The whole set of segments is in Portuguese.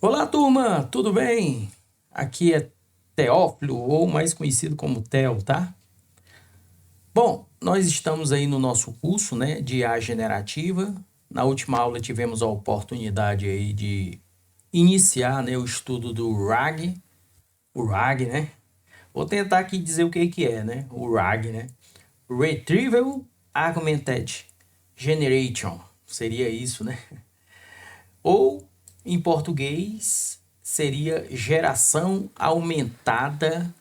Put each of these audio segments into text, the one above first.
Olá, turma, tudo bem? Aqui é Teófilo, ou mais conhecido como Theo, tá? Bom, nós estamos aí no nosso curso, né, de IA generativa. Na última aula tivemos a oportunidade aí de iniciar, né, o estudo do RAG, o RAG, né? Vou tentar aqui dizer o que é, né? O RAG, né? Retrieval Augmented Generation, seria isso, né? Ou, em português, seria geração aumentada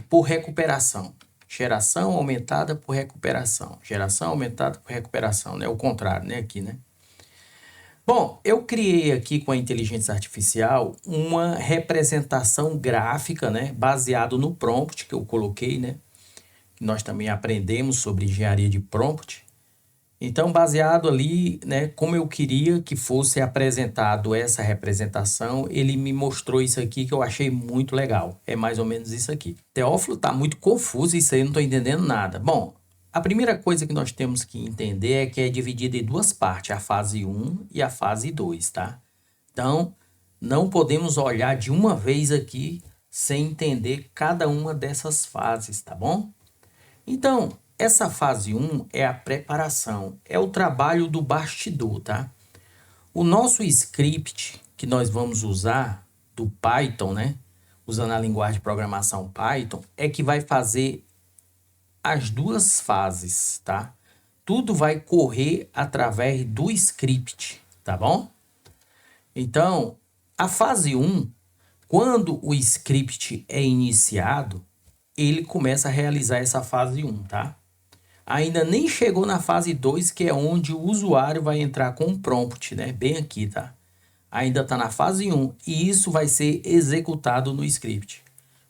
por recuperação. Geração aumentada por recuperação. Geração aumentada por recuperação, né? O contrário, né? Aqui, né? Bom, eu criei aqui com a inteligência artificial uma representação gráfica, né? Baseado no prompt que eu coloquei, né? Nós também aprendemos sobre engenharia de prompt. Então, baseado ali, né, como eu queria que fosse apresentado essa representação, ele me mostrou isso aqui que eu achei muito legal. É mais ou menos isso aqui. Teófilo tá muito confuso, isso aí eu não estou entendendo nada. Bom, a primeira coisa que nós temos que entender é que é dividida em duas partes, a fase 1 e a fase 2, tá? Então, não podemos olhar de uma vez aqui sem entender cada uma dessas fases, tá bom? Então, essa fase 1 é a preparação, é o trabalho do bastidor, tá? O nosso script que nós vamos usar do Python, né? Usando a linguagem de programação Python, é que vai fazer as duas fases, tá? Tudo vai correr através do script, tá bom? Então, a fase 1, quando o script é iniciado, ele começa a realizar essa fase 1, tá? Ainda nem chegou na fase 2, que é onde o usuário vai entrar com um prompt, né? Bem aqui, tá? Ainda está na fase 1 e isso vai ser executado no script.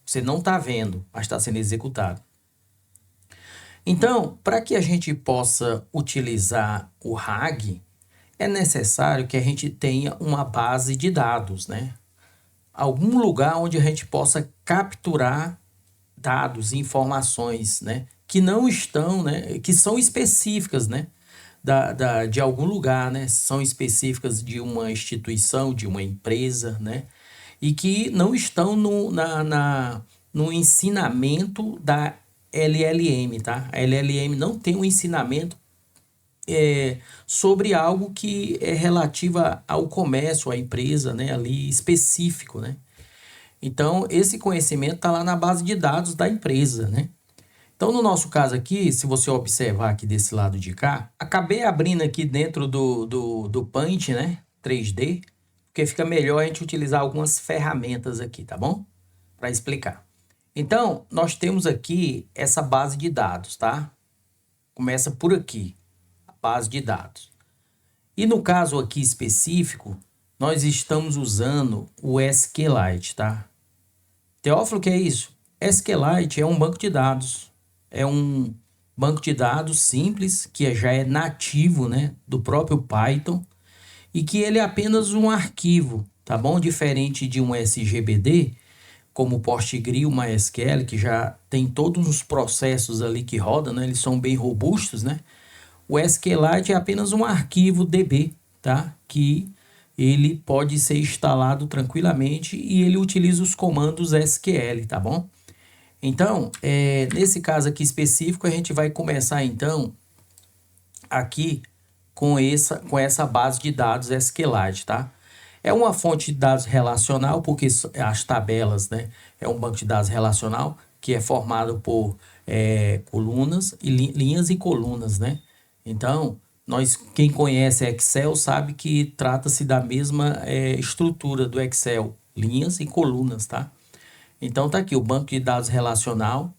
Você não está vendo, mas está sendo executado. Então, para que a gente possa utilizar o RAG, é necessário que a gente tenha uma base de dados, né? Algum lugar onde a gente possa capturar dados, informações, né, que não estão, né, que são específicas, né, de algum lugar, né, são específicas de uma instituição, de uma empresa, né, e que não estão no ensinamento da LLM, tá? A LLM não tem um ensinamento sobre algo que é relativa ao comércio, à empresa, né, ali específico, né? Então, esse conhecimento está lá na base de dados da empresa, né? Então, no nosso caso aqui, se você observar aqui desse lado de cá, acabei abrindo aqui dentro do Paint, né? 3D, porque fica melhor a gente utilizar algumas ferramentas aqui, tá bom? Para explicar. Então, nós temos aqui essa base de dados, tá? Começa por aqui, a base de dados. E no caso aqui específico, nós estamos usando o SQLite, tá? Teófilo, o que é isso? SQLite é um banco de dados. É um banco de dados simples, que já é nativo, né, do próprio Python, e que ele é apenas um arquivo, tá bom? Diferente de um SGBD, como o PostgreSQL, o MySQL, que já tem todos os processos ali que rodam, né? Eles são bem robustos, né? O SQLite é apenas um arquivo DB, tá? Que ele pode ser instalado tranquilamente e ele utiliza os comandos SQL, tá bom? Então, nesse caso aqui específico, a gente vai começar então aqui com essa base de dados SQLite, tá? É uma fonte de dados relacional, porque as tabelas, né? É um banco de dados relacional que é formado por colunas e linhas e colunas, né? Então, quem conhece Excel sabe que trata-se da mesma estrutura do Excel, linhas e colunas, tá? Então, tá aqui o banco de dados relacional.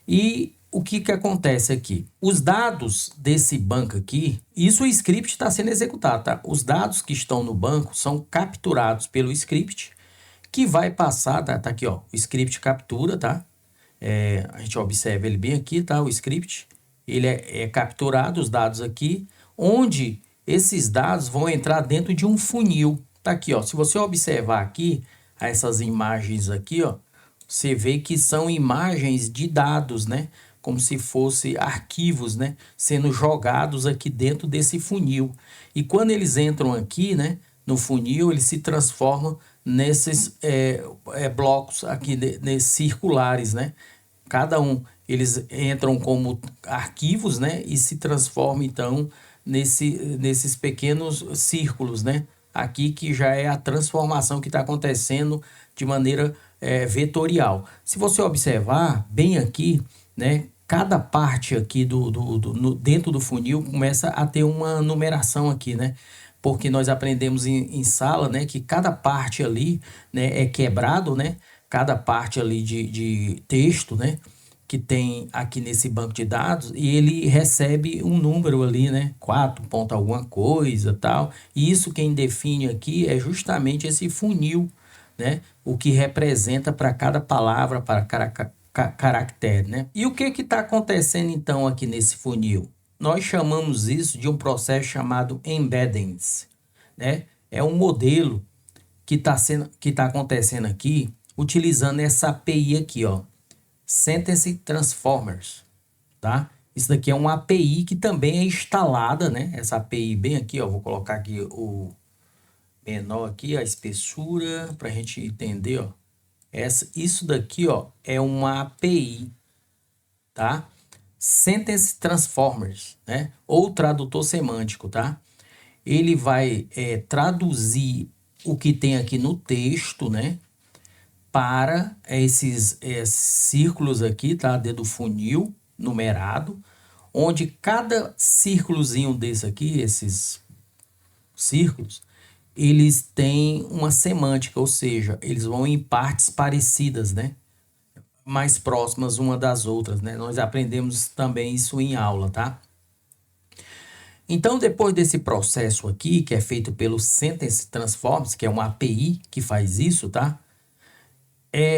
E o que que acontece aqui? Os dados desse banco aqui, isso o script está sendo executado, tá? Os dados que estão no banco são capturados pelo script, que vai passar, tá aqui, ó, o script captura, tá? A gente observa ele bem aqui, tá? O script, ele é capturado, os dados aqui, onde esses dados vão entrar dentro de um funil. Tá aqui, ó. Se você observar aqui, essas imagens aqui, ó, você vê que são imagens de dados, né? Como se fossem arquivos, né? Sendo jogados aqui dentro desse funil. E quando eles entram aqui, né? no funil, eles se transformam nesses blocos aqui, nesses circulares, né? Cada um, eles entram como arquivos, né? E se transformam, então, nesses pequenos círculos, né? Aqui que já é a transformação que está acontecendo de maneira vetorial. Se você observar bem aqui, né? Cada parte aqui dentro do funil começa a ter uma numeração aqui, né? Porque nós aprendemos em sala, né? Que cada parte ali, né, é quebrado, né? Cada parte ali de texto, né? Que tem aqui nesse banco de dados, e ele recebe um número ali, né? 4 ponto alguma coisa, tal. E isso quem define aqui é justamente esse funil, né? O que representa para cada palavra, para cada caractere, né? E o que está acontecendo então aqui nesse funil? Nós chamamos isso de um processo chamado embeddings, né? É um modelo que tá acontecendo aqui utilizando essa API aqui, ó, Sentence Transformers, tá? Isso daqui é uma API que também é instalada, né? Essa API bem aqui, ó, vou colocar aqui o menor aqui, a espessura, para a gente entender, ó. Isso daqui, ó, é uma API, tá? Sentence Transformers, né? Ou tradutor semântico, tá? Ele vai traduzir o que tem aqui no texto, né? Para esses círculos aqui, tá? Dentro do funil numerado, onde cada círculozinho desse aqui, esses círculos, eles têm uma semântica, ou seja, eles vão em partes parecidas, né? Mais próximas uma das outras, né? Nós aprendemos também isso em aula, tá? Então, depois desse processo aqui, que é feito pelo Sentence Transforms, que é uma API que faz isso, tá?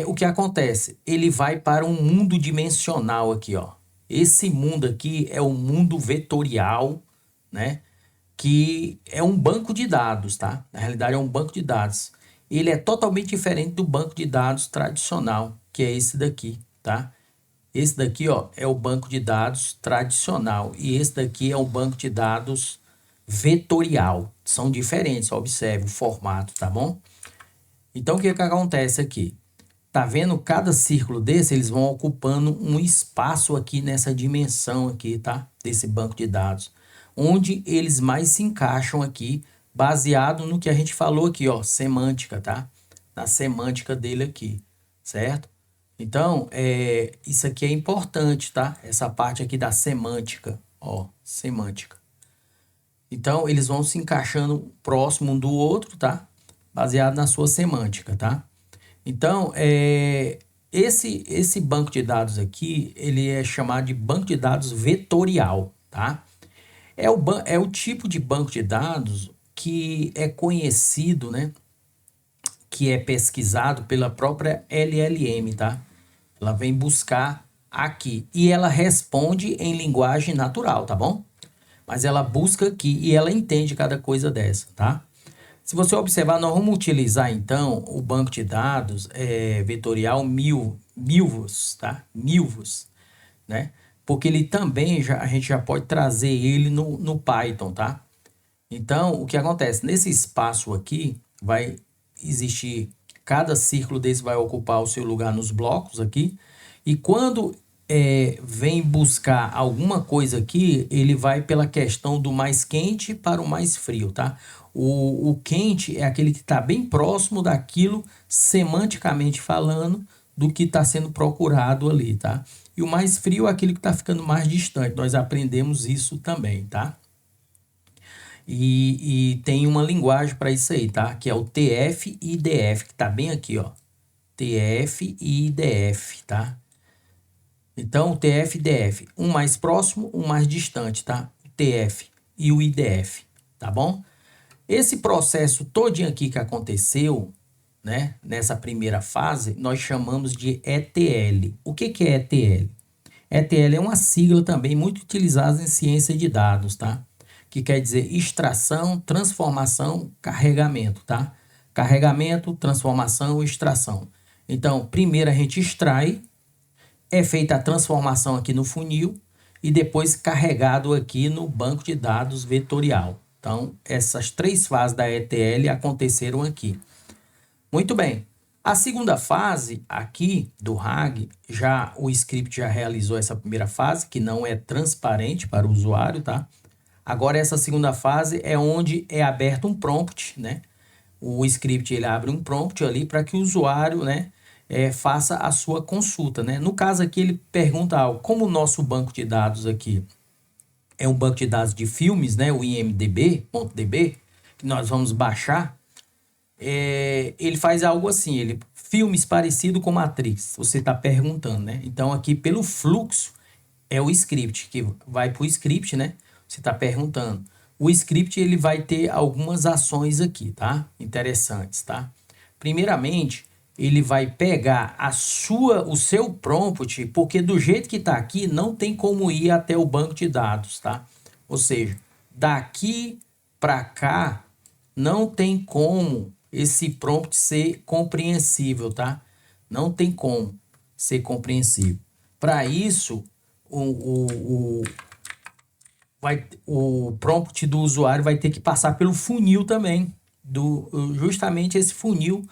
O que acontece? Ele vai para um mundo dimensional aqui, ó. Esse mundo aqui é o mundo vetorial, né? Que é um banco de dados, tá? Na realidade é um banco de dados. Ele é totalmente diferente do banco de dados tradicional, que é esse daqui, tá? Esse daqui, ó, é o banco de dados tradicional e esse daqui é o banco de dados vetorial. São diferentes, observe o formato, tá bom? Então, o que que acontece aqui? Tá vendo? Cada círculo desse, eles vão ocupando um espaço aqui nessa dimensão aqui, tá? Desse banco de dados. Onde eles mais se encaixam aqui, baseado no que a gente falou aqui, ó, semântica, tá? Na semântica dele aqui, certo? Então, isso aqui é importante, tá? Essa parte aqui da semântica, ó, semântica. Então, eles vão se encaixando próximo um do outro, tá? Baseado na sua semântica, tá? Então, esse banco de dados aqui, ele é chamado de banco de dados vetorial, tá? É o tipo de banco de dados que é conhecido, né? Que é pesquisado pela própria LLM, tá? Ela vem buscar aqui e ela responde em linguagem natural, tá bom? Mas ela busca aqui e ela entende cada coisa dessa, tá? Se você observar, nós vamos utilizar então o banco de dados vetorial Milvus, tá? Milvus, né? Porque ele também a gente já pode trazer ele no Python, tá? Então, o que acontece? Nesse espaço aqui vai existir, cada círculo desse vai ocupar o seu lugar nos blocos aqui, e quando vem buscar alguma coisa aqui, ele vai pela questão do mais quente para o mais frio, tá? O quente é aquele que está bem próximo daquilo, semanticamente falando, do que está sendo procurado ali, tá? E o mais frio é aquele que está ficando mais distante. Nós aprendemos isso também, tá? E tem uma linguagem para isso aí, tá? Que é o TF e IDF, que tá bem aqui, ó. TF e IDF, tá? Então, o TF e IDF, um mais próximo, um mais distante, tá? O TF e o IDF, tá bom? Esse processo todinho aqui que aconteceu, né, nessa primeira fase, nós chamamos de ETL. O que que é ETL? ETL é uma sigla também muito utilizada em ciência de dados, tá? Que quer dizer extração, transformação, carregamento, tá? Carregamento, transformação, extração. Então, primeiro a gente extrai, é feita a transformação aqui no funil e depois carregado aqui no banco de dados vetorial, Então, essas 3 fases da ETL aconteceram aqui. Muito bem. A segunda fase aqui do RAG, o script já realizou essa primeira fase, que não é transparente para o usuário, tá? Agora, essa segunda fase é onde é aberto um prompt, né? O script ele abre um prompt ali para que o usuário, né, faça a sua consulta, né? No caso aqui, ele pergunta algo, como o nosso banco de dados aqui é um banco de dados de filmes, né? O IMDb.db, que nós vamos baixar, ele faz algo assim, filmes parecido com Matrix, você está perguntando, né? Então aqui pelo fluxo é o script, que vai para o script, né? Você está perguntando. O script ele vai ter algumas ações aqui, tá? Interessantes, tá? Primeiramente, ele vai pegar o seu prompt, porque do jeito que está aqui, não tem como ir até o banco de dados, tá? Ou seja, daqui para cá, não tem como esse prompt ser compreensível, tá? Não tem como ser compreensível. Para isso, o prompt do usuário vai ter que passar pelo funil também, justamente esse funil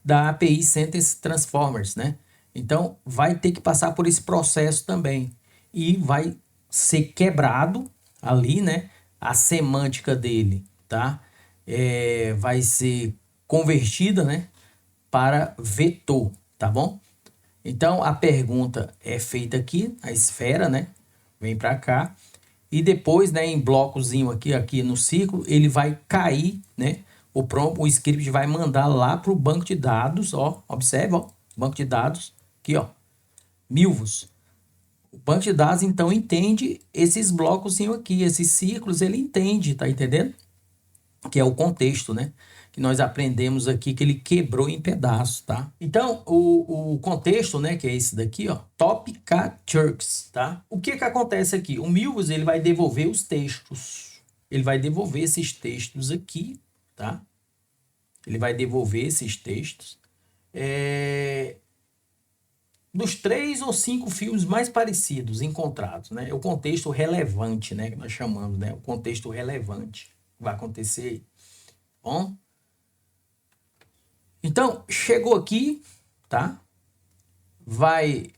da API Sentence Transformers, né? Então, vai ter que passar por esse processo também. E vai ser quebrado ali, né? A semântica dele, tá? Vai ser convertida, né? Para vetor, tá bom? Então, a pergunta é feita aqui, a esfera, né? Vem para cá. E depois, né, em blocozinho aqui no círculo, ele vai cair, né? O script vai mandar lá para o banco de dados, ó. Observa, ó. Banco de dados, aqui, ó. Milvos. O banco de dados, então, entende esses blocos aqui, esses círculos, ele entende, tá entendendo? Que é o contexto, né? Que nós aprendemos aqui que ele quebrou em pedaços, tá? Então, o contexto, né, que é esse daqui, ó, Topka-Turks, tá? O que que acontece aqui? O Milvus, ele vai devolver os textos. Ele vai devolver esses textos aqui, tá? Ele vai devolver esses textos. Dos 3 ou 5 filmes mais parecidos encontrados, né? É o contexto relevante, né? Que nós chamamos, né? O contexto relevante vai acontecer. Bom, então, chegou aqui, tá? Vai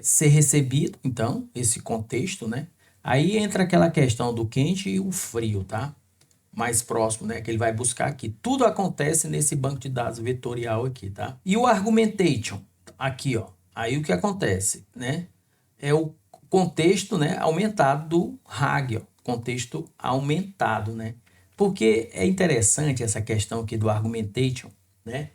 ser recebido, então, esse contexto, né? Aí entra aquela questão do quente e o frio, tá? Mais próximo, né? Que ele vai buscar aqui. Tudo acontece nesse banco de dados vetorial aqui, tá? E o argumentation, aqui, ó. Aí o que acontece, né? É o contexto, né? Aumentado do RAG, ó. Contexto aumentado, né? Porque é interessante essa questão aqui do argumentation, né?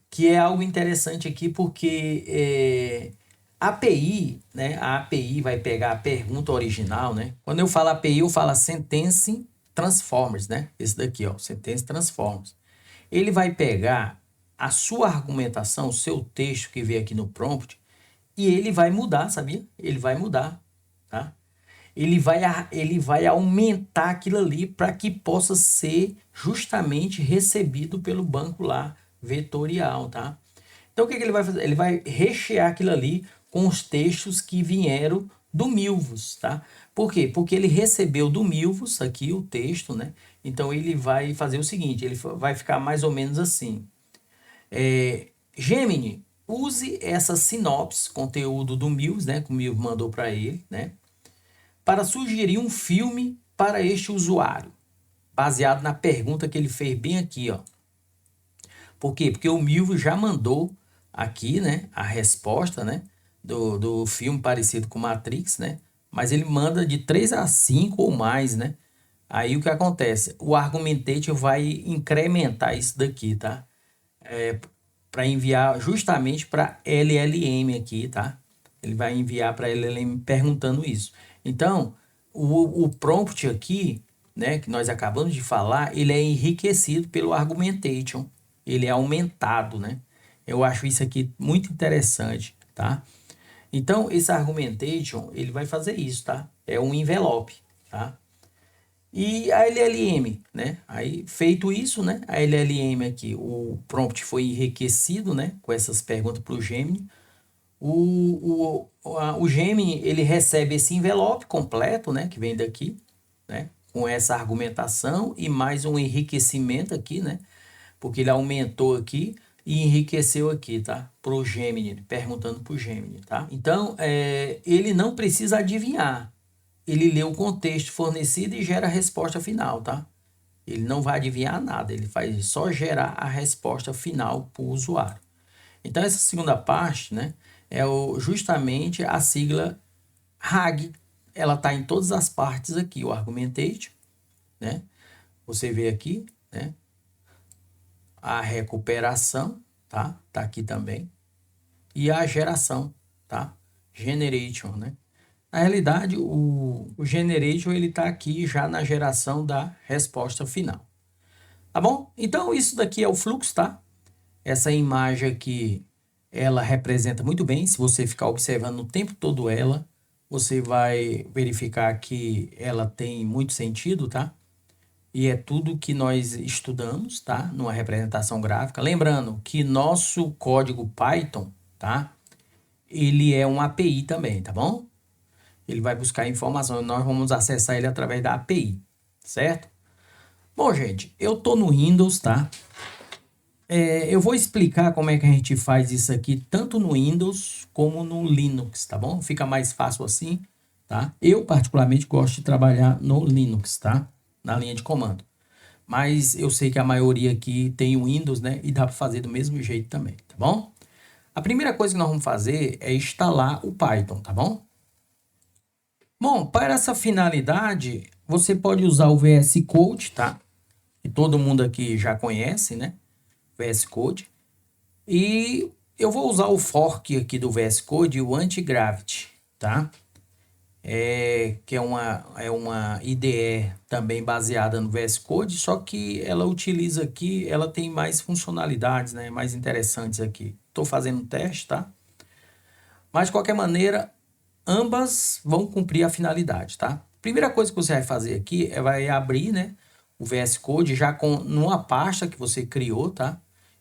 Que é algo interessante aqui porque a API, né? A API vai pegar a pergunta original, né? Quando eu falo API, eu falo Sentence Transformers, né? Esse daqui, ó, Sentence Transformers. Ele vai pegar a sua argumentação, o seu texto que veio aqui no prompt, e ele vai mudar, sabia? Ele vai mudar, tá? Ele vai aumentar aquilo ali para que possa ser justamente recebido pelo banco lá vetorial, tá? Então, o que que ele vai fazer? Ele vai rechear aquilo ali com os textos que vieram do Milvus, tá? Por quê? Porque ele recebeu do Milvus aqui o texto, né? Então, ele vai fazer o seguinte, ele vai ficar mais ou menos assim. Gemini, use essa sinopse, conteúdo do Milvus, né? Que o Milvus mandou para ele, né? Para sugerir um filme para este usuário, baseado na pergunta que ele fez bem aqui, ó. Por quê? Porque o Milvio já mandou aqui, né, a resposta, né, do filme parecido com Matrix, né? Mas ele manda de 3 a 5 ou mais, né? Aí o que acontece? O Argumentation vai incrementar isso daqui, tá? Para enviar justamente para LLM aqui, tá? Ele vai enviar para LLM perguntando isso. Então, o prompt aqui, né, que nós acabamos de falar, ele é enriquecido pelo argumentation. Ele é aumentado, né? Eu acho isso aqui muito interessante, tá? Então, esse argumentation, ele vai fazer isso, tá? É um envelope, tá? E a LLM, né? Aí, feito isso, né? A LLM aqui, o prompt foi enriquecido, né? Com essas perguntas para o Gemini. O Gemini, ele recebe esse envelope completo, né? Que vem daqui, né? com essa argumentação e mais um enriquecimento aqui, né? Porque ele aumentou aqui e enriqueceu aqui, tá? Pro Gemini, perguntando pro Gemini, tá? Então, ele não precisa adivinhar. Ele lê o contexto fornecido e gera a resposta final, tá? Ele não vai adivinhar nada, ele faz só gerar a resposta final para o usuário. Então, essa segunda parte, né, justamente a sigla RAG. Ela está em todas as partes aqui, o argumentation, né? Você vê aqui, né? A recuperação, tá? Tá aqui também. E a geração, tá? Generation, né? Na realidade, o generation ele está aqui já na geração da resposta final. Tá bom? Então, isso daqui é o fluxo, tá? Essa imagem aqui, ela representa muito bem. Se você ficar observando o tempo todo ela, você vai verificar que ela tem muito sentido, tá? E é tudo que nós estudamos, tá? Numa representação gráfica. Lembrando que nosso código Python, tá? Ele é um API também, tá bom? Ele vai buscar informação, nós vamos acessar ele através da API, certo? Bom, gente, eu tô no Windows, tá? Eu vou explicar como é que a gente faz isso aqui, tanto no Windows como no Linux, tá bom? Fica mais fácil assim, tá? Eu, particularmente, gosto de trabalhar no Linux, tá? Na linha de comando. Mas eu sei que a maioria aqui tem o Windows, né? E dá para fazer do mesmo jeito também, tá bom? A primeira coisa que nós vamos fazer é instalar o Python, tá bom? Bom, para essa finalidade, você pode usar o VS Code, tá? Que todo mundo aqui já conhece, né? VS Code. E eu vou usar o fork aqui do VS Code, o Anti-Gravity, tá? Que é uma IDE também baseada no VS Code, só que ela utiliza aqui, ela tem mais funcionalidades, né? Mais interessantes aqui. Estou fazendo um teste, tá? Mas de qualquer maneira, ambas vão cumprir a finalidade, tá? Primeira coisa que você vai fazer aqui vai abrir, né, o VS Code já numa pasta que você criou, tá?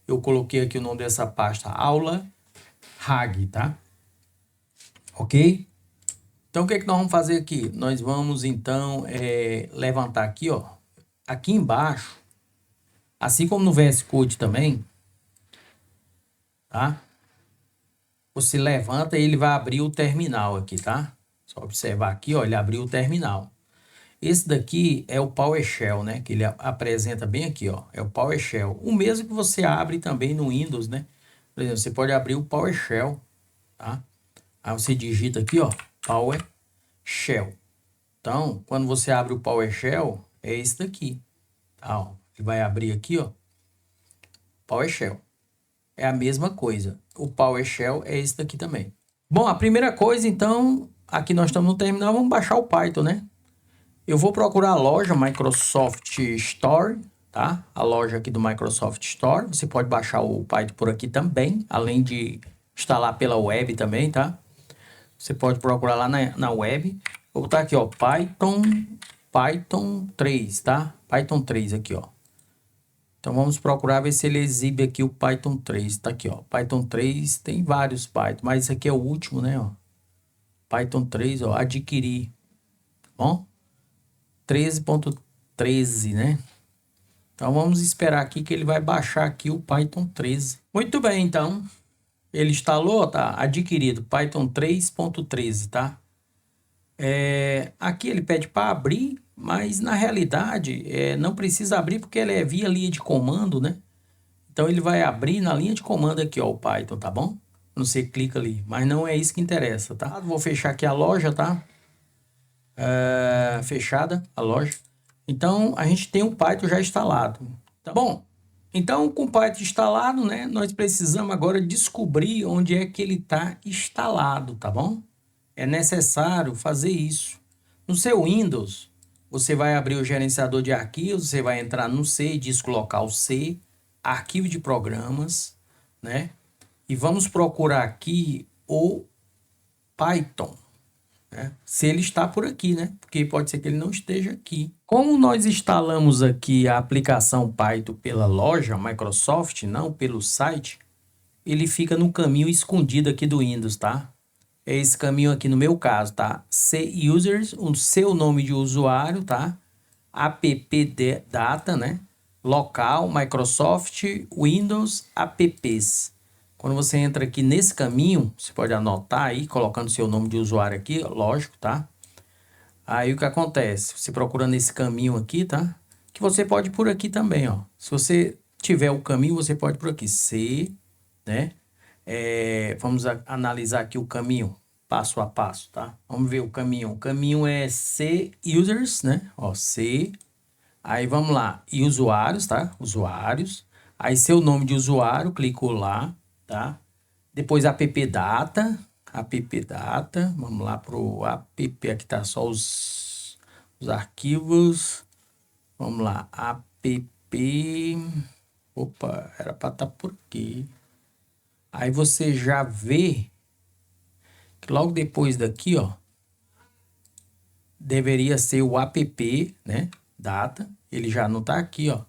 Eu coloquei aqui o nome dessa pasta, aula RAG, tá? Ok? Então, o que é que nós vamos fazer aqui? Nós vamos, então, levantar aqui, ó. Aqui embaixo, assim como no VS Code também, tá? Você levanta e ele vai abrir o terminal aqui, tá? Só observar aqui, ó, ele abriu o terminal. Esse daqui é o PowerShell, né? Que ele apresenta bem aqui, ó. É o PowerShell. O mesmo que você abre também no Windows, né? Por exemplo, você pode abrir o PowerShell, tá? Aí você digita aqui, ó, PowerShell. Então, quando você abre o PowerShell, é esse daqui, tá? Ó, ele vai abrir aqui, ó, PowerShell. É a mesma coisa. O PowerShell é esse daqui também. Bom, a primeira coisa, então, aqui nós estamos no terminal, vamos baixar o Python, né? Eu vou procurar a loja Microsoft Store, tá? A loja aqui do Microsoft Store. Você pode baixar o Python por aqui também, além de instalar pela web também, tá? Você pode procurar lá na web. Vou botar aqui, ó, Python 3, tá? Python 3 aqui, ó. Então vamos procurar ver se ele exibe aqui o Python 3. Tá aqui, ó. Python 3 tem vários Python, mas esse aqui é o último, né, ó? Python 3, ó, adquirir. Bom? 13.13, né? Então vamos esperar aqui que ele vai baixar aqui o Python 13. Muito bem, então. Ele instalou, tá? Adquirido Python 3.13, tá? Aqui ele pede para abrir, mas na realidade não precisa abrir porque ele é via linha de comando, né? Então ele vai abrir na linha de comando aqui, ó, o Python, tá bom? Você clica ali, mas não é isso que interessa, tá? Vou fechar aqui a loja, tá? Fechada a loja. Então a gente tem o Python já instalado. Tá bom? Então com o Python instalado, né? Nós precisamos agora descobrir onde é que ele está instalado, tá bom? É necessário fazer isso. No seu Windows, você vai abrir o gerenciador de arquivos, você vai entrar no C, disco local C, arquivo de programas, né? E vamos procurar aqui o Python, né? Se ele está por aqui, né? Porque pode ser que ele não esteja aqui. Como nós instalamos aqui a aplicação Python pela loja Microsoft, não pelo site, ele fica no caminho escondido aqui do Windows, tá? É esse caminho aqui no meu caso, tá? C users, o seu nome de usuário, tá? data, né? Local, Microsoft, Windows, apps. Quando você entra aqui nesse caminho, você pode anotar aí, colocando seu nome de usuário aqui, lógico, tá? Aí o que acontece? Você procura nesse caminho aqui, tá? Que você pode ir por aqui também, ó. Se você tiver o caminho, você pode ir por aqui. Né? Vamos analisar aqui o caminho, passo a passo, tá? Vamos ver o caminho. O caminho é C users, né? Ó, C. Aí vamos lá, e usuários, tá? Usuários. Aí seu nome de usuário, clicou lá, tá? Depois app data, vamos lá pro app, aqui tá só os arquivos. Vamos lá, app, opa, era para estar por aqui. Aí você já vê que logo depois daqui, ó, deveria ser o app, né? Data, ele já não tá aqui, ó.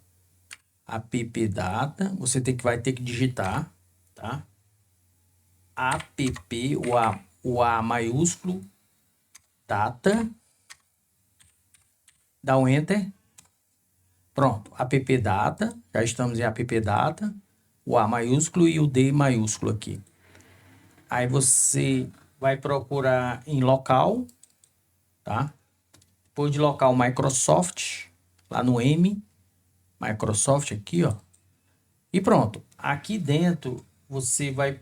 App data, você vai ter que digitar, tá? App, o A maiúsculo, data, dá um enter. Pronto, app data, já estamos em app data, o A maiúsculo e o D maiúsculo aqui. Aí você vai procurar em local, tá? Depois de local, Microsoft, lá no M, Microsoft aqui, ó. E pronto, aqui dentro você vai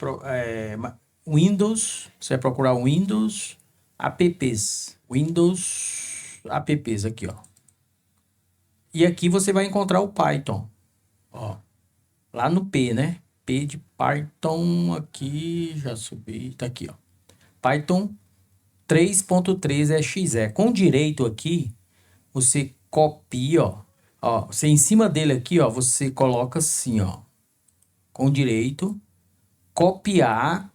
Windows, você vai procurar Windows apps, Windows apps aqui, ó. E aqui você vai encontrar o Python, ó, lá no P, né? P de Python aqui, já subi, tá aqui, ó. Python 3.3 exe. Com direito aqui, você copia, ó, você em cima dele aqui, ó, você coloca assim, ó, com direito, copiar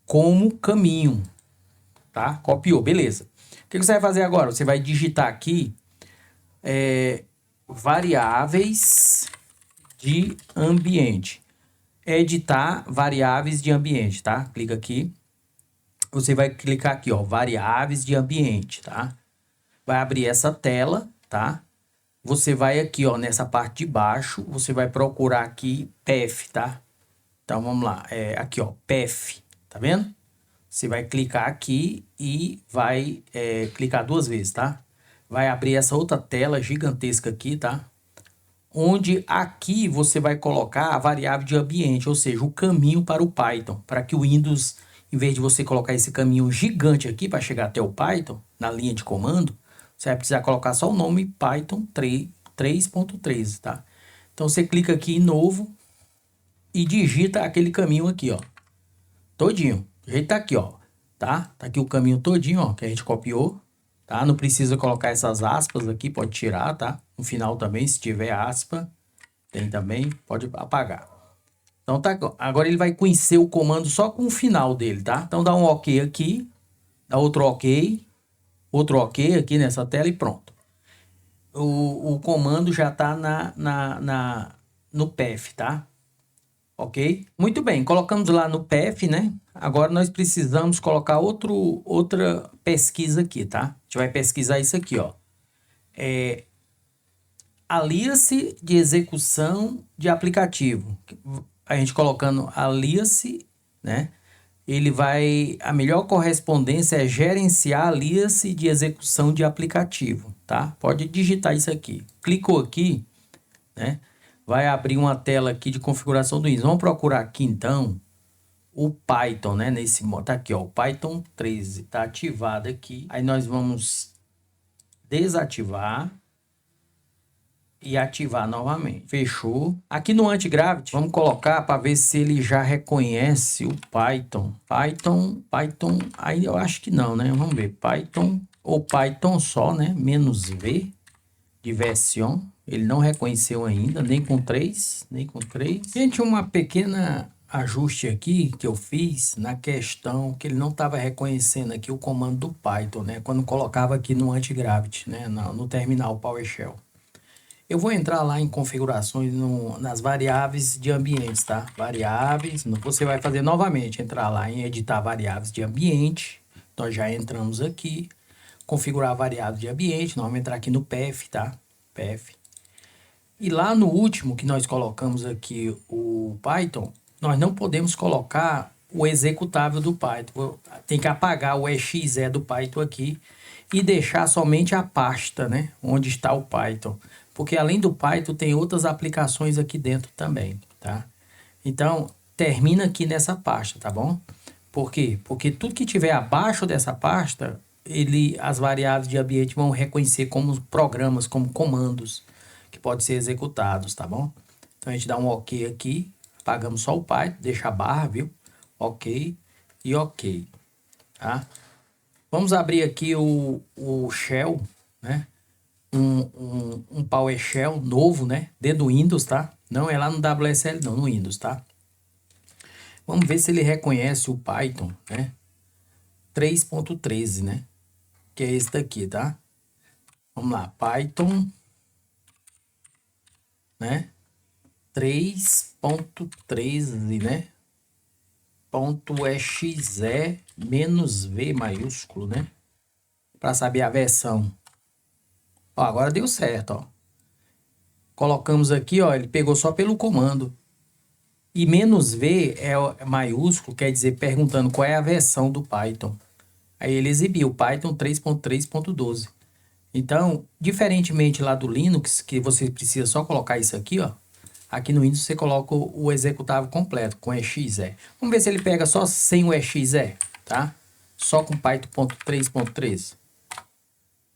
como caminho, tá? Copiou, beleza. O que você vai fazer agora? Você vai digitar aqui variáveis de ambiente. Editar variáveis de ambiente, tá? Clica aqui. Você vai clicar aqui, ó, variáveis de ambiente, tá? Vai abrir essa tela, tá? Você vai aqui, ó, nessa parte de baixo, você vai procurar aqui path, tá? Então, vamos lá, aqui, ó, path, tá vendo? Você vai clicar aqui e vai clicar 2 vezes, tá? Vai abrir essa outra tela gigantesca aqui, tá? Onde aqui você vai colocar a variável de ambiente, ou seja, o caminho para o Python, para que o Windows, em vez de você colocar esse caminho gigante aqui para chegar até o Python, na linha de comando, você vai precisar colocar só o nome Python 3.13, tá? Então você clica aqui em novo e digita aquele caminho aqui, ó, todinho. O jeito tá aqui, ó, tá? Tá aqui o caminho todinho, ó, que a gente copiou, tá? Não precisa colocar essas aspas aqui, pode tirar, tá? No final também, se tiver aspa, tem também, pode apagar. Então tá, agora ele vai conhecer o comando só com o final dele, tá? Então dá um OK aqui, dá outro OK aqui nessa tela e pronto. O comando já tá no path, tá? Ok? Muito bem, colocamos lá no path, né? Agora nós precisamos colocar outra pesquisa aqui, tá? A gente vai pesquisar isso aqui, ó. Alias de execução de aplicativo. A gente colocando alias, né? A melhor correspondência é gerenciar alias de execução de aplicativo, tá? Pode digitar isso aqui. Clicou aqui, né? Vai abrir uma tela aqui de configuração do Windows. Vamos procurar aqui então o Python, né? Nesse modo, tá aqui, ó, o Python 13 tá ativado aqui. Aí nós vamos desativar e ativar novamente. Fechou. Aqui no Antigravity, vamos colocar para ver se ele já reconhece o Python. Python, aí eu acho que não, né? Vamos ver. Python ou Python só, né? -v de version. Ele não reconheceu ainda, nem com 3, nem com 3. Gente, uma pequena ajuste aqui que eu fiz na questão que ele não estava reconhecendo aqui o comando do Python, né? Quando colocava aqui no Antigravity, né? No terminal PowerShell. Eu vou entrar lá em configurações nas variáveis de ambientes, tá? Variáveis, você vai fazer novamente, entrar lá em editar variáveis de ambiente. Nós já entramos aqui, configurar variáveis de ambiente, nós vamos entrar aqui no path, tá? path. E lá no último que nós colocamos aqui o Python, nós não podemos colocar o executável do Python. Tem que apagar o exe do Python aqui e deixar somente a pasta, né, onde está o Python. Porque além do Python tem outras aplicações aqui dentro também, tá? Então, termina aqui nessa pasta, tá bom? Por quê? Porque tudo que tiver abaixo dessa pasta, as variáveis de ambiente vão reconhecer como programas, como comandos que podem ser executados, tá bom? Então a gente dá um OK aqui, apagamos só o Python, deixa a barra, viu? OK e OK, tá? Vamos abrir aqui o Shell, né? Um PowerShell novo, né? Dentro do Windows, tá? Não é lá no WSL, não, no Windows, tá? Vamos ver se ele reconhece o Python, né? 3.13, né? Que é esse daqui, tá? Vamos lá, Python, né? 3.13, né? .exe menos V maiúsculo, né? Para saber a versão. Ó, agora deu certo, ó. Colocamos aqui, ó, ele pegou só pelo comando. E menos V é maiúsculo, quer dizer, perguntando qual é a versão do Python. Aí ele exibiu Python 3.3.12. Então, diferentemente lá do Linux, que você precisa só colocar isso aqui, ó. Aqui no Windows você coloca o executável completo, com exe. Vamos ver se ele pega só sem o exe, tá? Só com Python 3.3.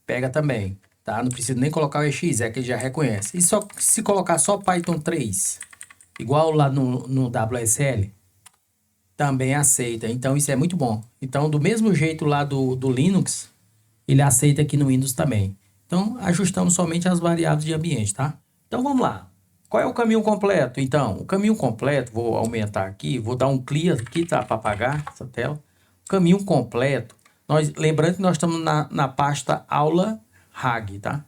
Pega também, tá? Não precisa nem colocar o exe, que ele já reconhece. E só se colocar só Python 3, igual lá no WSL, também aceita. Então isso é muito bom. Então do mesmo jeito lá do Linux, ele aceita aqui no Windows também. Então ajustamos somente as variáveis de ambiente, tá? Então vamos lá. Qual é o caminho completo? Então, o caminho completo, vou aumentar aqui, vou dar um clear aqui, tá? Para apagar essa tela. O caminho completo, lembrando que nós estamos na pasta aula RAG, tá?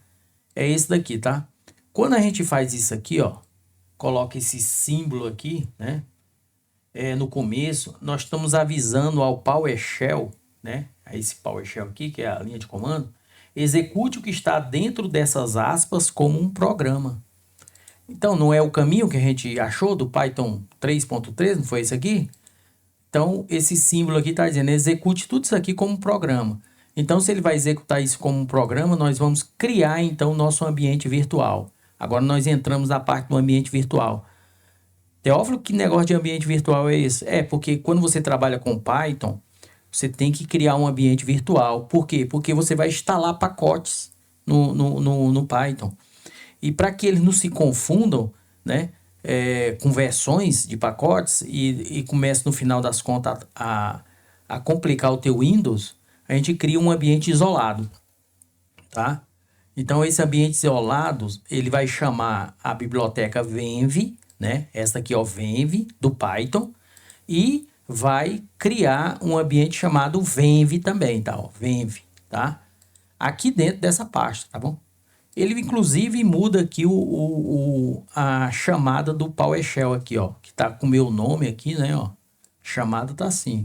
É esse daqui, tá? Quando a gente faz isso aqui, ó, coloca esse símbolo aqui, né? No começo, nós estamos avisando ao PowerShell, né? A esse PowerShell aqui, que é a linha de comando, execute o que está dentro dessas aspas como um programa. Então, não é o caminho que a gente achou do Python 3.3, não foi esse aqui? Então, esse símbolo aqui está dizendo, execute tudo isso aqui como um programa. Então, se ele vai executar isso como um programa, nós vamos criar, então, o nosso ambiente virtual. Agora, nós entramos na parte do ambiente virtual. Teófilo, que negócio de ambiente virtual é esse? É, porque quando você trabalha com Python, você tem que criar um ambiente virtual. Por quê? Porque você vai instalar pacotes no Python. E para que eles não se confundam, né, com versões de pacotes e comece no final das contas a complicar o teu Windows, a gente cria um ambiente isolado, tá? Então esse ambiente isolado, ele vai chamar a biblioteca Venv, né? Essa aqui, ó, Venv do Python, e vai criar um ambiente chamado Venv também, tá? Ó, Venv, tá? Aqui dentro dessa pasta, tá bom? Ele, inclusive, muda aqui a chamada do PowerShell aqui, ó. Que tá com o meu nome aqui, né, ó. Chamada tá assim.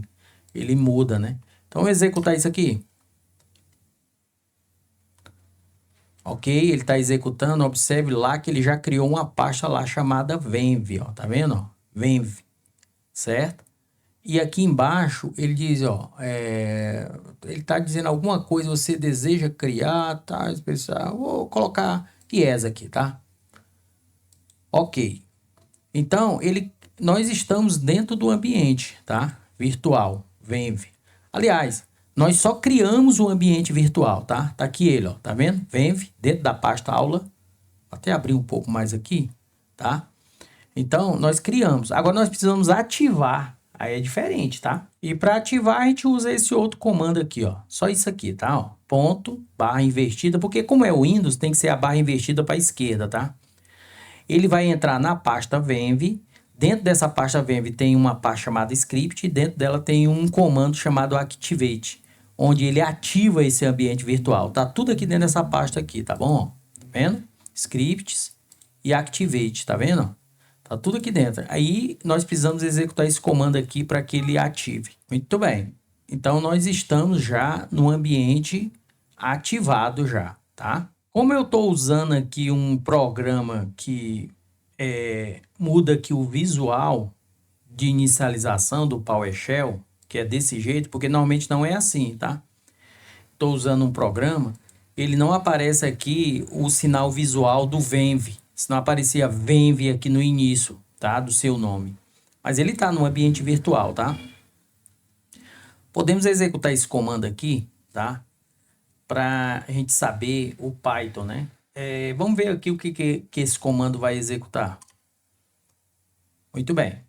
Ele muda, né? Então, vou executar isso aqui. Ok, ele tá executando. Observe lá que ele já criou uma pasta lá chamada Venv, ó. Tá vendo, ó? Venv, certo? E aqui embaixo ele diz, ó, ele está dizendo alguma coisa, você deseja criar, tá, especial, vou colocar IES aqui, tá? Ok. Então, nós estamos dentro do ambiente, tá? Virtual, Venv. Aliás, nós só criamos um ambiente virtual, tá? Tá aqui ele, ó, tá vendo? Venv, dentro da pasta aula. Vou até abrir um pouco mais aqui, tá? Então, nós criamos. Agora, nós precisamos ativar. Aí é diferente, tá? E para ativar, a gente usa esse outro comando aqui, ó. Só isso aqui, tá? Ó, ponto, barra invertida, porque como é o Windows, tem que ser a barra invertida para a esquerda, tá? Ele vai entrar na pasta Venv. Dentro dessa pasta Venv tem uma pasta chamada script e dentro dela tem um comando chamado activate, onde ele ativa esse ambiente virtual. Tá tudo aqui dentro dessa pasta aqui, tá bom? Tá vendo? Scripts e activate, tá vendo? Tá tudo aqui dentro. Aí nós precisamos executar esse comando aqui para que ele ative. Muito bem. Então nós estamos já no ambiente ativado já, tá? Como eu estou usando aqui um programa que muda aqui o visual de inicialização do PowerShell, que é desse jeito, porque normalmente não é assim, tá? Estou usando um programa, ele não aparece aqui o sinal visual do Venv. Se não aparecia Venv aqui no início, tá? Do seu nome. Mas ele está no ambiente virtual, tá? Podemos executar esse comando aqui, tá? Para a gente saber o Python, né? Vamos ver aqui o que esse comando vai executar. Muito bem.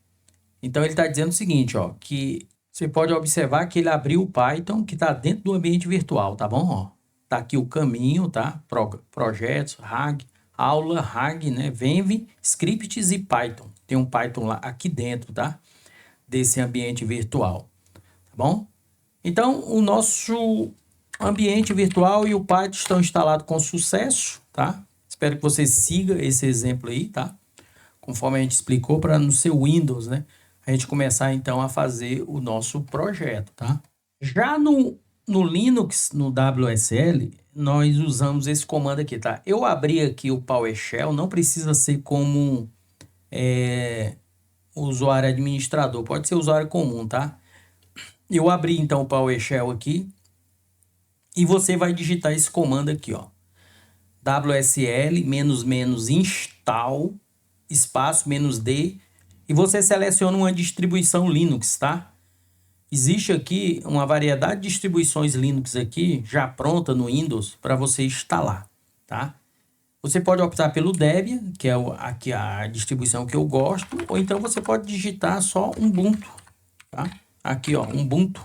Então ele está dizendo o seguinte, ó, que você pode observar que ele abriu o Python que está dentro do ambiente virtual, tá bom? Ó, tá aqui o caminho, tá? Projetos, RAG, aula, RAG, né? Venv, scripts e Python. Tem um Python lá aqui dentro, tá? Desse ambiente virtual, tá bom? Então o nosso ambiente virtual e o Python estão instalados com sucesso, tá? Espero que você siga esse exemplo aí, tá? Conforme a gente explicou, para no seu Windows, né? A gente começar então a fazer o nosso projeto, tá? Já no Linux, no WSL, nós usamos esse comando aqui, tá? Eu abri aqui o PowerShell, não precisa ser como usuário administrador, pode ser usuário comum, tá? Eu abri então o PowerShell aqui e você vai digitar esse comando aqui, ó. WSL --install espaço -d e você seleciona uma distribuição Linux, tá? Existe aqui uma variedade de distribuições Linux aqui já pronta no Windows para você instalar, tá? Você pode optar pelo Debian, que é aqui a distribuição que eu gosto, ou então você pode digitar só Ubuntu, tá? Aqui, ó, Ubuntu,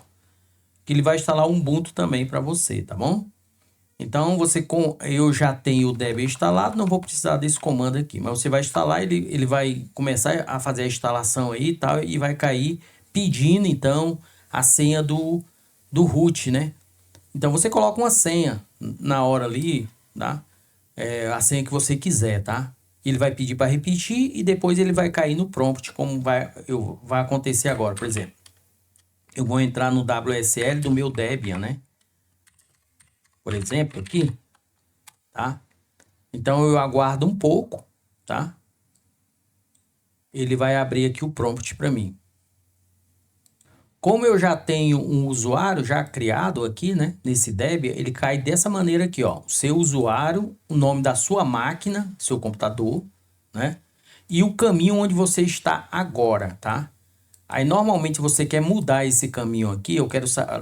que ele vai instalar o Ubuntu também para você, tá bom? Então, eu já tenho o Debian instalado, não vou precisar desse comando aqui. Mas você vai instalar, ele vai começar a fazer a instalação aí e tal, e vai cair pedindo, então, a senha do root, né? Então, você coloca uma senha na hora ali, tá? A senha que você quiser, tá? Ele vai pedir para repetir e depois ele vai cair no prompt, como vai acontecer agora, por exemplo. Eu vou entrar no WSL do meu Debian, né? Por exemplo, aqui, tá? Então eu aguardo um pouco, tá? Ele vai abrir aqui o prompt para mim. Como eu já tenho um usuário já criado aqui, né, nesse Debian, ele cai dessa maneira aqui, ó. O seu usuário, o nome da sua máquina, seu computador, né? E o caminho onde você está agora, tá? Aí normalmente você quer mudar esse caminho aqui,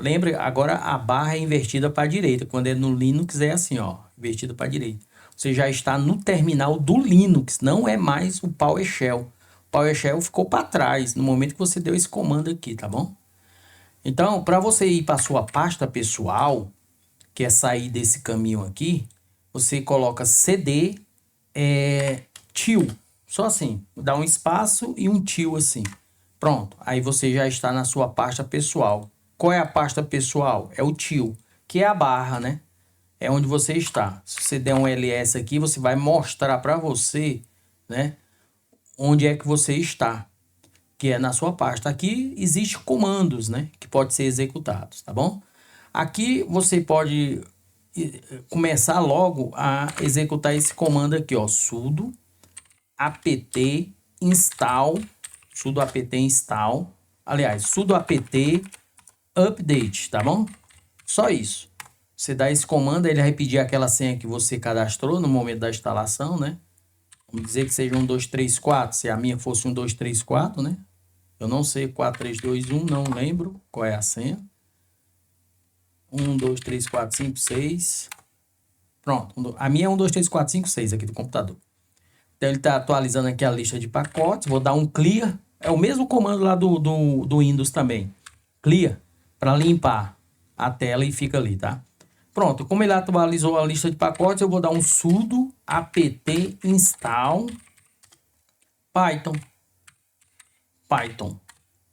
lembra, agora a barra é invertida para a direita, quando é no Linux é assim, ó, invertida para a direita. Você já está no terminal do Linux, não é mais o PowerShell. O PowerShell ficou para trás no momento que você deu esse comando aqui, tá bom? Então, para você ir para a sua pasta pessoal, que é sair desse caminho aqui, você coloca cd til, só assim, dá um espaço e um til assim. Pronto, aí você já está na sua pasta pessoal. Qual é a pasta pessoal? É o til, que é a barra, né? É onde você está. Se você der um ls aqui, você vai mostrar para você, né, onde é que você está, que é na sua pasta. Aqui existe comandos, né, que podem ser executados, tá bom? Aqui você pode começar logo a executar esse comando aqui, ó, sudo apt install, sudo apt install, aliás, sudo apt update, tá bom? Só isso. Você dá esse comando, ele vai pedir aquela senha que você cadastrou no momento da instalação, né? Vamos dizer que seja 1, 2, 3, 4, se a minha fosse 1, 2, 3, 4, né? Eu não sei, 4, 3, 2, 1, não lembro qual é a senha. 1, 2, 3, 4, 5, 6. Pronto, a minha é 1, 2, 3, 4, 5, 6 aqui do computador. Então ele está atualizando aqui a lista de pacotes, vou dar um clear. É o mesmo comando lá do Windows também. Clear, para limpar a tela e fica ali, tá? Pronto, como ele atualizou a lista de pacotes, eu vou dar um sudo apt install Python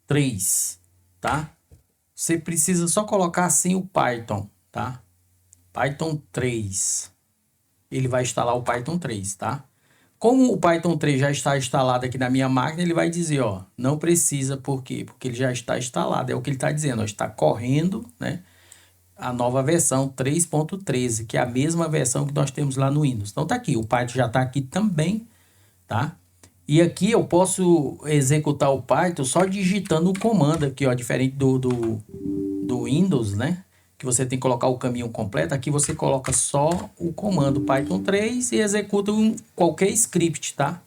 3, tá? Você precisa só colocar assim o Python, tá? Python 3. Ele vai instalar o Python 3, tá? Como o Python 3 já está instalado aqui na minha máquina, ele vai dizer, ó, não precisa, por quê? Porque ele já está instalado, é o que ele está dizendo, ó, está correndo, né? a nova versão 3.13, que é a mesma versão que nós temos lá no Windows. Então tá aqui, o Python já está aqui também, tá? E aqui eu posso executar o Python só digitando o comando aqui, ó, diferente do Windows, né? Que você tem que colocar o caminho completo. Aqui você coloca só o comando Python 3 e executa qualquer script, tá?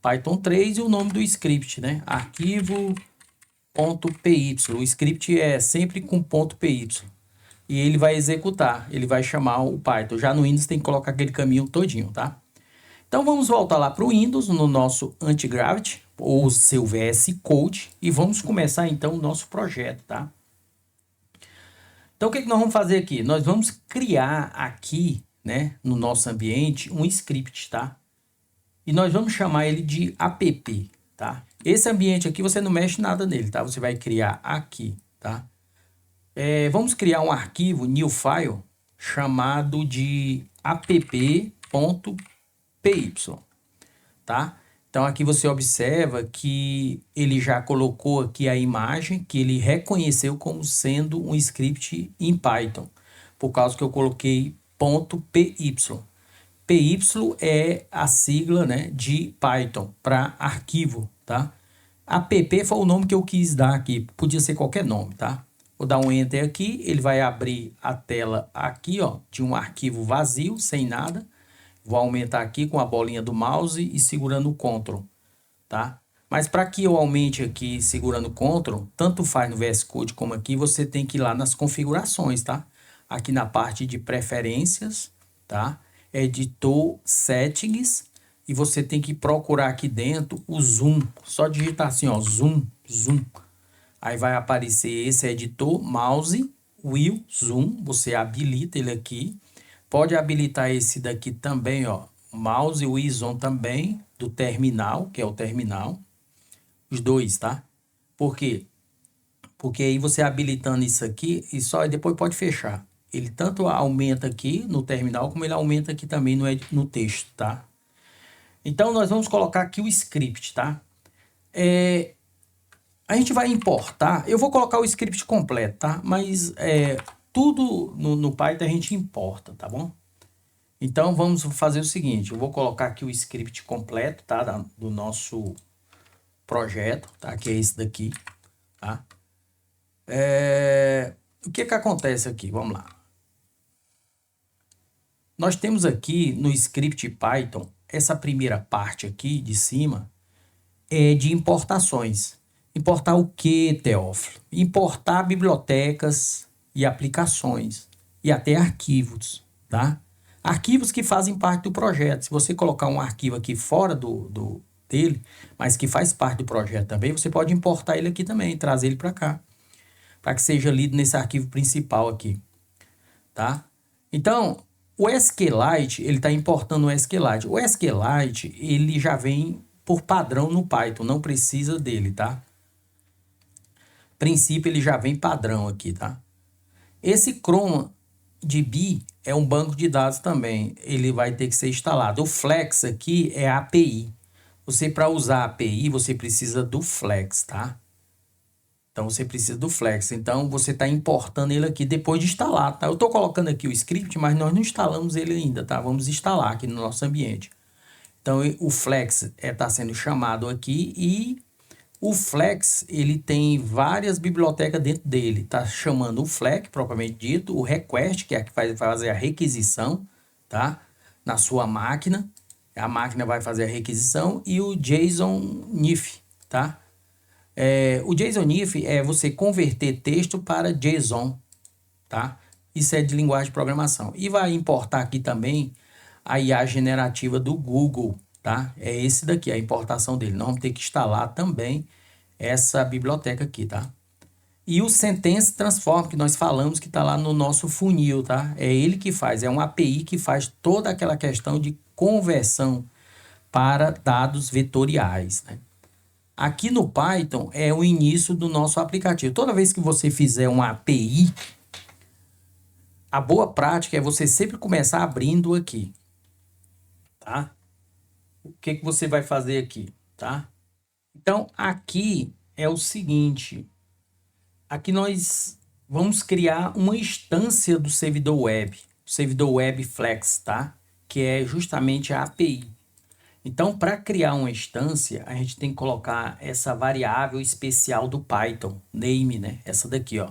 Python 3 e o nome do script, né? Arquivo.py. O script é sempre com .py. E ele vai executar, ele vai chamar o Python. Já no Windows tem que colocar aquele caminho todinho, tá? Então vamos voltar lá para o Windows, no nosso Antigravity, ou seu VS Code, e vamos começar então o nosso projeto, tá? Então o que nós vamos fazer aqui? Nós vamos criar aqui, né, no nosso ambiente, um script, tá? E nós vamos chamar ele de app, tá? Esse ambiente aqui você não mexe nada nele, tá? Você vai criar aqui, tá? Vamos criar um arquivo, new file, chamado de app.py, tá? Então aqui você observa que ele já colocou aqui a imagem que ele reconheceu como sendo um script em Python, por causa que eu coloquei .py. PY é a sigla, né, de Python para arquivo, tá? App foi o nome que eu quis dar aqui, podia ser qualquer nome, tá? Vou dar um enter aqui, ele vai abrir a tela aqui, ó, de um arquivo vazio, sem nada. Vou aumentar aqui com a bolinha do mouse e segurando o Ctrl, tá? Mas para que eu aumente aqui segurando o Ctrl, tanto faz no VS Code como aqui, você tem que ir lá nas configurações, tá? Aqui na parte de preferências, tá? Editor Settings, e você tem que procurar aqui dentro o Zoom. Só digitar assim, ó, Zoom, Zoom. Aí vai aparecer esse editor, Mouse, Wheel, Zoom, você habilita ele aqui. Pode habilitar esse daqui também, ó, Mouse, Wheel, Zoom também, do terminal, que é o terminal. Os dois, tá? Por quê? Porque aí você habilitando isso aqui, e só depois pode fechar. Ele tanto aumenta aqui no terminal, como ele aumenta aqui também no texto, tá? Então, nós vamos colocar aqui o script, tá? A gente vai importar, eu vou colocar o script completo, tá? Mas tudo no Python a gente importa, tá bom? Então, vamos fazer o seguinte, eu vou colocar aqui o script completo, tá? Do nosso projeto, tá? Que é esse daqui, tá? O que que acontece aqui? Vamos lá. Nós temos aqui no script Python, essa primeira parte aqui de cima é de importações. Importar o que, Teófilo? Importar bibliotecas e aplicações e até arquivos, tá? Arquivos que fazem parte do projeto. Se você colocar um arquivo aqui fora dele, mas que faz parte do projeto também, você pode importar ele aqui também, trazer ele para cá, para que seja lido nesse arquivo principal aqui, tá? Então, o SQLite, ele está importando o SQLite. O SQLite, ele já vem por padrão no Python, não precisa dele, tá? Princípio, ele já vem padrão aqui, tá? Esse ChromaDB é um banco de dados também, ele vai ter que ser instalado. O Flex aqui é a API. Você, para usar a API, você precisa do Flex, tá? Então, você precisa do Flex. Então, você está importando ele aqui depois de instalar, tá? Eu estou colocando aqui o script, mas nós não instalamos ele ainda, tá? Vamos instalar aqui no nosso ambiente. Então, o Flex está sendo chamado aqui e o Flex, ele tem várias bibliotecas dentro dele. Tá chamando o Flex, propriamente dito, o Request, que é a que vai fazer a requisição, tá? Na sua máquina. A máquina vai fazer a requisição e o JSON-NIF, tá? O JSON-NIF é você converter texto para JSON, tá? Isso é de linguagem de programação. E vai importar aqui também a IA generativa do Google, tá? É esse daqui, a importação dele. Nós vamos ter que instalar também essa biblioteca aqui, tá? E o Sentence Transform, que nós falamos que está lá no nosso funil, tá? É ele que faz, é uma API que faz toda aquela questão de conversão para dados vetoriais, né? Aqui no Python é o início do nosso aplicativo. Toda vez que você fizer uma API, a boa prática é você sempre começar abrindo aqui, tá? O que que você vai fazer aqui, tá? Então, aqui é o seguinte, aqui nós vamos criar uma instância do servidor web, o servidor web Flex, tá? Que é justamente a API. Então, para criar uma instância, a gente tem que colocar essa variável especial do Python, name, né? Essa daqui, ó.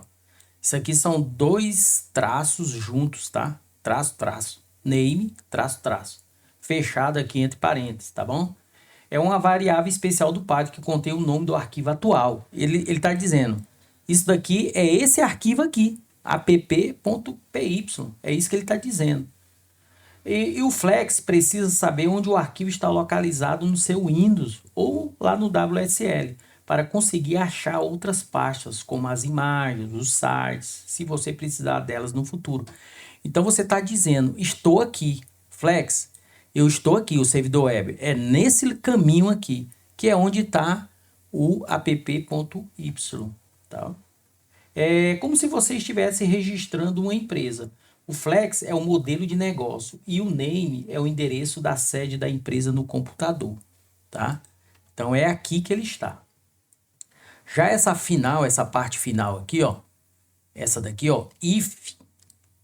Isso aqui são dois traços juntos, tá? Traço, traço. Name, traço, traço. Fechado aqui entre parênteses, tá bom? É uma variável especial do Python que contém o nome do arquivo atual. Ele está dizendo, isso daqui é esse arquivo aqui, app.py. É isso que ele está dizendo. E o Flex precisa saber onde o arquivo está localizado no seu Windows ou lá no WSL, para conseguir achar outras pastas, como as imagens, os sites, se você precisar delas no futuro. Então você está dizendo, estou aqui, Flex, eu estou aqui, o servidor web, é nesse caminho aqui, que é onde está o app.y, tá? É como se você estivesse registrando uma empresa. O Flex é o modelo de negócio e o name é o endereço da sede da empresa no computador, tá? Então é aqui que ele está. Já essa parte final aqui, ó, essa daqui, ó, if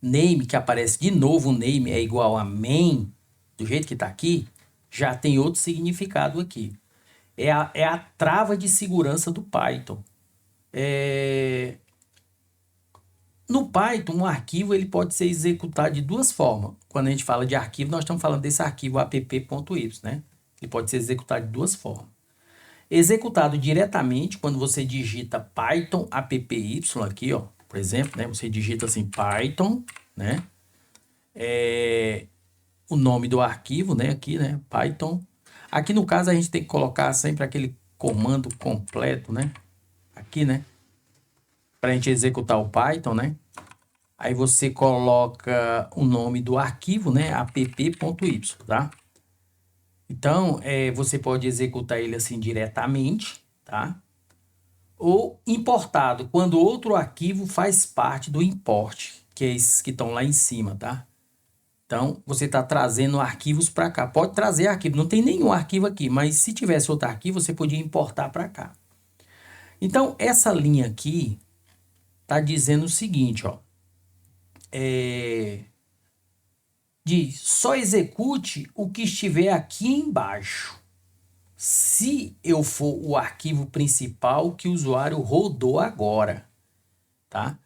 name, que aparece de novo, o name é igual a main, do jeito que está aqui, já tem outro significado aqui. É a trava de segurança do Python. No Python, um arquivo ele pode ser executado de duas formas. Quando a gente fala de arquivo, nós estamos falando desse arquivo app.y, né? Ele pode ser executado de duas formas. Executado diretamente, quando você digita Python appy aqui, ó, por exemplo, né? Você digita assim Python, né? O nome do arquivo, né? Aqui, né? Python. Aqui no caso a gente tem que colocar sempre aquele comando completo, né? Aqui, né? Para a gente executar o Python, né? Aí você coloca o nome do arquivo, né? app.y, tá? Então, você pode executar ele assim diretamente, tá? Ou importado, quando outro arquivo faz parte do import, que é esses que estão lá em cima, tá? Então, você está trazendo arquivos para cá. Pode trazer arquivo, não tem nenhum arquivo aqui, mas se tivesse outro arquivo, você podia importar para cá. Então, essa linha aqui está dizendo o seguinte, ó. Diz, só execute o que estiver aqui embaixo. Se eu for o arquivo principal que o usuário rodou agora, tá?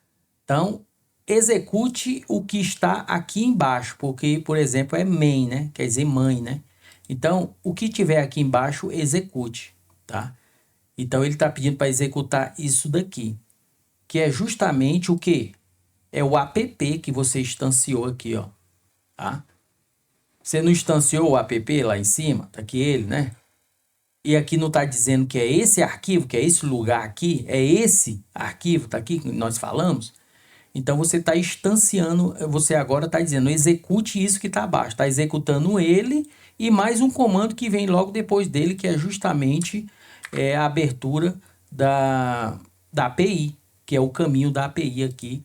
Então, execute o que está aqui embaixo, porque, por exemplo, é main, né? Quer dizer mãe, né? Então, o que tiver aqui embaixo, execute, tá? Então, ele está pedindo para executar isso daqui, que é justamente o quê? É o app que você instanciou aqui, ó, tá? Você não instanciou o app lá em cima? Tá aqui ele, né? E aqui não está dizendo que é esse arquivo, que é esse lugar aqui, é esse arquivo, tá aqui que nós falamos. Então você está instanciando, você agora está dizendo, execute isso que está abaixo. Está executando ele e mais um comando que vem logo depois dele, que é justamente a abertura da API, que é o caminho da API aqui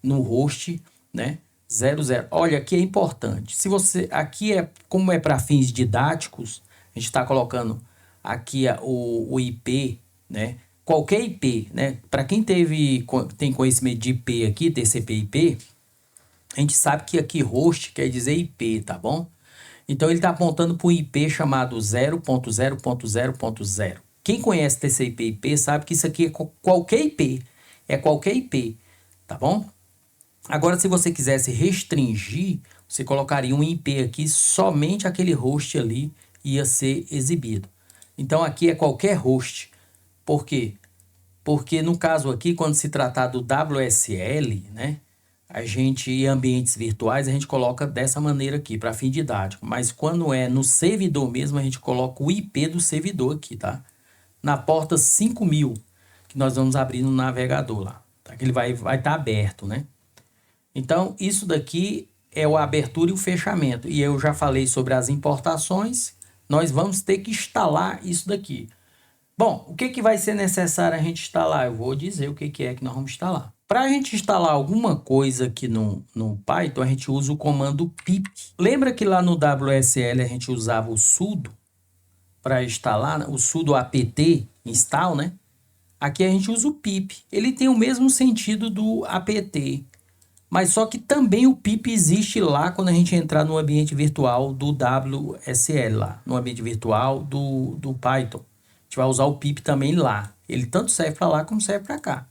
no host, né? 00. Olha, aqui é importante. Se você aqui como é para fins didáticos, a gente está colocando aqui o IP, né? Qualquer IP, né? Para quem tem conhecimento de IP aqui, TCP/IP, a gente sabe que aqui host quer dizer IP, tá bom? Então ele está apontando para um IP chamado 0.0.0.0. Quem conhece TCP/IP sabe que isso aqui é qualquer IP, é qualquer IP, tá bom? Agora, se você quisesse restringir, você colocaria um IP aqui, somente aquele host ali ia ser exibido. Então, aqui é qualquer host. Por quê? Porque no caso aqui, quando se tratar do WSL, né, em ambientes virtuais, a gente coloca dessa maneira aqui, para fim didático. Mas quando é no servidor mesmo, a gente coloca o IP do servidor aqui, tá? Na porta 5000, que nós vamos abrir no navegador lá, tá? Que ele vai estar aberto, né? Então, isso daqui é a abertura e o fechamento. E eu já falei sobre as importações. Nós vamos ter que instalar isso daqui. Bom, o que vai ser necessário a gente instalar? Eu vou dizer o que é que nós vamos instalar. Para a gente instalar alguma coisa aqui no Python, a gente usa o comando pip. Lembra que lá no WSL a gente usava o sudo para instalar, o sudo apt install, né? aqui a gente usa o pip. Ele tem o mesmo sentido do apt, mas só que também o pip existe lá quando a gente entrar no ambiente virtual do WSL lá, no ambiente virtual do Python. A gente vai usar o pip também lá. Ele tanto serve para lá como serve para cá.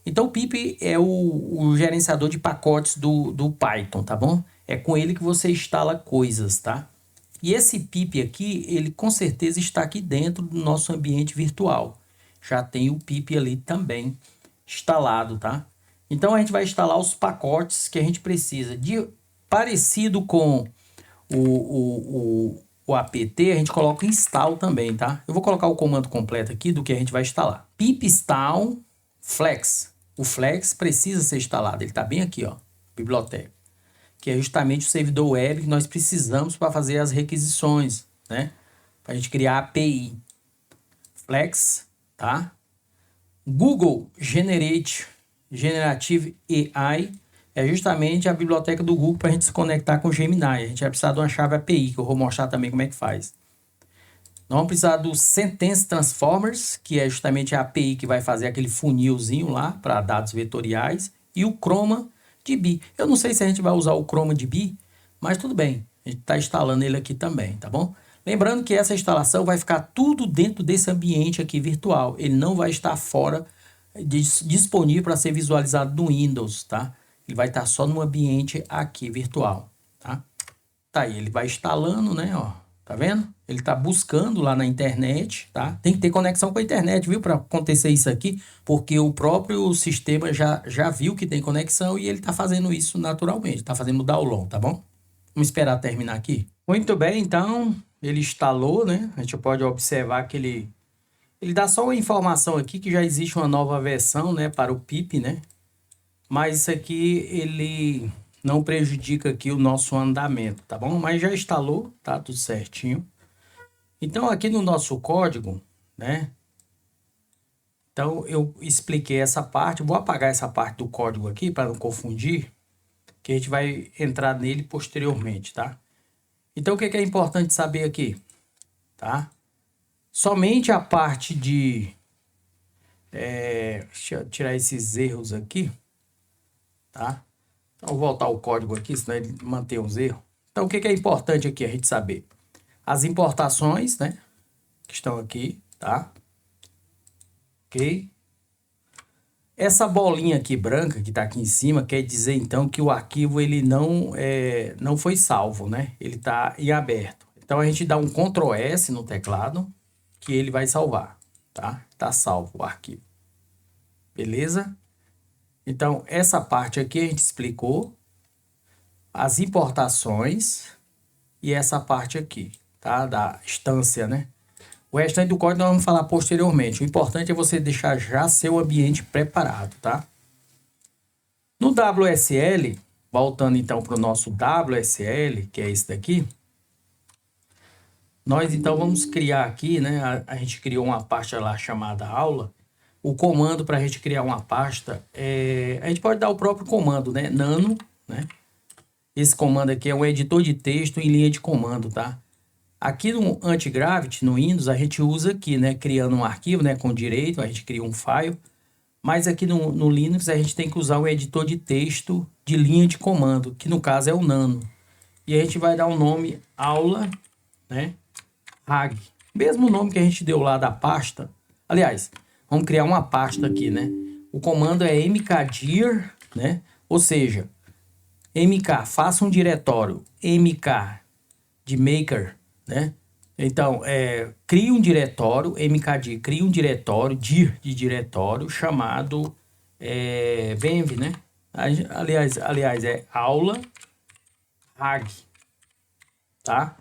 Então o pip é o gerenciador de pacotes do Python, tá bom? É com ele que você instala coisas, tá? E esse pip aqui, ele com certeza está aqui dentro do nosso ambiente virtual. Já tem o pip ali também instalado, tá? Então a gente vai instalar os pacotes que a gente precisa. Parecido com o apt, a gente coloca install também, tá? Eu vou colocar o comando completo aqui do que a gente vai instalar. Pip install flex. O flex precisa ser instalado. Ele está bem aqui, ó, biblioteca. Que é justamente o servidor web que nós precisamos para fazer as requisições, né? Para a gente criar a API. Flex, tá? Google Generative AI é justamente a biblioteca do Google para a gente se conectar com o Gemini. A gente vai precisar de uma chave API, que eu vou mostrar também como é que faz. Nós vamos precisar do Sentence Transformers, que é justamente a API que vai fazer aquele funilzinho lá para dados vetoriais. E o ChromaDB. Eu não sei se a gente vai usar o ChromaDB, mas tudo bem. A gente está instalando ele aqui também, tá bom? Lembrando que essa instalação vai ficar tudo dentro desse ambiente aqui virtual. Ele não vai estar fora, disponível para ser visualizado no Windows, tá? Ele vai estar só no ambiente aqui virtual, tá? Tá aí, ele vai instalando, né, ó. Tá vendo? Ele tá buscando lá na internet, tá? Tem que ter conexão com a internet, viu? Para acontecer isso aqui, porque o próprio sistema já viu que tem conexão e ele tá fazendo isso naturalmente, tá fazendo o download, tá bom? Vamos esperar terminar aqui. Muito bem, então, ele instalou, né? A gente pode observar que ele dá só uma informação aqui que já existe uma nova versão, né, para o pip, né? Mas isso aqui, ele não prejudica aqui o nosso andamento, tá bom? Mas já instalou, tá tudo certinho. Então, aqui no nosso código, né? Então, eu expliquei essa parte. Vou apagar essa parte do código aqui para não confundir, que a gente vai entrar nele posteriormente, tá? Então, o que é importante saber aqui, tá? Somente a parte de... deixa eu tirar esses erros aqui, tá? Então, vou voltar o código aqui, senão ele mantém os erros. Então, o que é importante aqui a gente saber? As importações, né? Que estão aqui, tá? Ok? Essa bolinha aqui branca que tá aqui em cima quer dizer, então, que o arquivo ele não foi salvo, né? Ele tá em aberto. Então, a gente dá um Ctrl S no teclado que ele vai salvar, tá? Tá salvo o arquivo. Beleza? Então, essa parte aqui a gente explicou, as importações e essa parte aqui, tá? Da instância, né? O restante do código nós vamos falar posteriormente. O importante é você deixar já seu ambiente preparado, tá? No WSL, voltando então para o nosso WSL, que é esse daqui, nós então vamos criar aqui, né? A gente criou uma pasta lá chamada aula. O comando para a gente criar uma pasta, a gente pode dar o próprio comando, né? Nano, né? Esse comando aqui é um editor de texto em linha de comando, tá? Aqui no Antigravity, no Windows, a gente usa aqui, né? Criando um arquivo, né? Com direito, a gente cria um file. Mas aqui no Linux, a gente tem que usar um editor de texto de linha de comando, que no caso é o Nano. E a gente vai dar um nome aula, né? Rag. Mesmo nome que a gente deu lá da pasta. Aliás, vamos criar uma pasta aqui, né? O comando é mkdir, né? Ou seja, mk, faça um diretório, mk de maker, né? Então, cria um diretório, mkdir, cria um diretório, dir de diretório, chamado venv, né? Aliás, é aula rag, tá?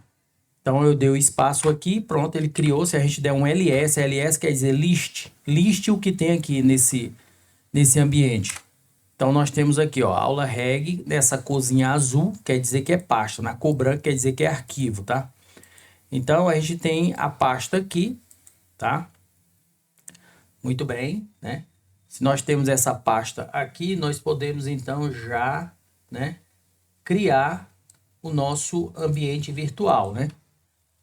Então, eu dei o espaço aqui, pronto, ele criou. Se a gente der um ls quer dizer list o que tem aqui nesse ambiente. Então, nós temos aqui, ó, aula reg, nessa corzinha azul, quer dizer que é pasta, na cor branca quer dizer que é arquivo, tá? Então, a gente tem a pasta aqui, tá? Muito bem, né? Se nós temos essa pasta aqui, nós podemos, então, já, né, criar o nosso ambiente virtual, né?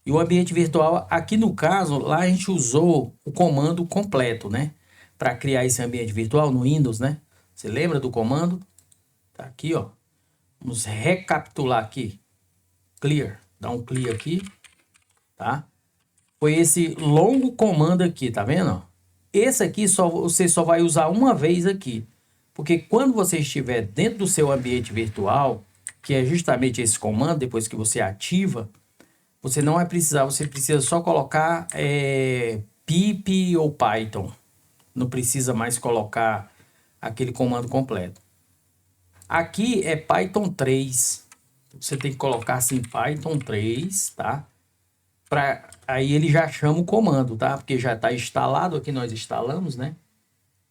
E o ambiente virtual, aqui no caso, lá a gente usou o comando completo, né? para criar esse ambiente virtual no Windows, né? Você lembra do comando? Tá aqui, ó. Vamos recapitular aqui. Clear. Dá um clear aqui, tá? Foi esse longo comando aqui, tá vendo? Esse aqui você só vai usar uma vez aqui. Porque quando você estiver dentro do seu ambiente virtual, que é justamente esse comando, depois que você ativa, você não vai precisar, você precisa só colocar pip ou Python. Não precisa mais colocar aquele comando completo. Aqui é Python 3. Você tem que colocar assim Python 3, tá? Aí ele já chama o comando, tá? Porque já está instalado aqui, nós instalamos, né?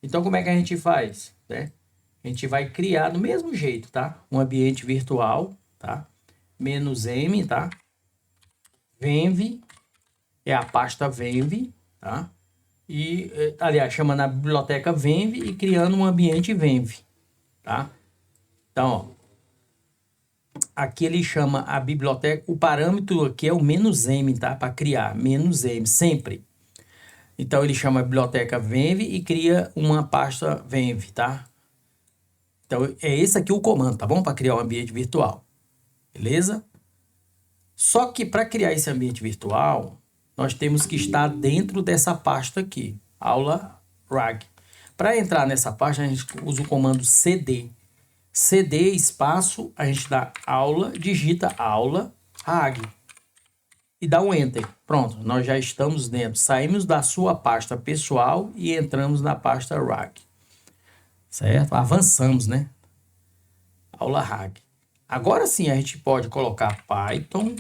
Então como é que a gente faz, né? A gente vai criar do mesmo jeito, tá? Um ambiente virtual, tá? -m, tá? Venv, é a pasta Venv, tá? E, aliás, chamando a biblioteca Venv e criando um ambiente Venv, tá? Então, ó, aqui ele chama a biblioteca, o parâmetro aqui é o -m, tá? Para criar, -m, sempre. Então, ele chama a biblioteca Venv e cria uma pasta Venv, tá? Então, é esse aqui o comando, tá bom? Para criar um ambiente virtual, beleza? Só que para criar esse ambiente virtual, nós temos que estar dentro dessa pasta aqui, aula rag. Para entrar nessa pasta, a gente usa o comando cd. cd espaço, a gente dá aula, digita aula rag e dá um enter. Pronto, nós já estamos dentro. Saímos da sua pasta pessoal e entramos na pasta rag. Certo? Avançamos, né? Aula rag. Agora sim a gente pode colocar Python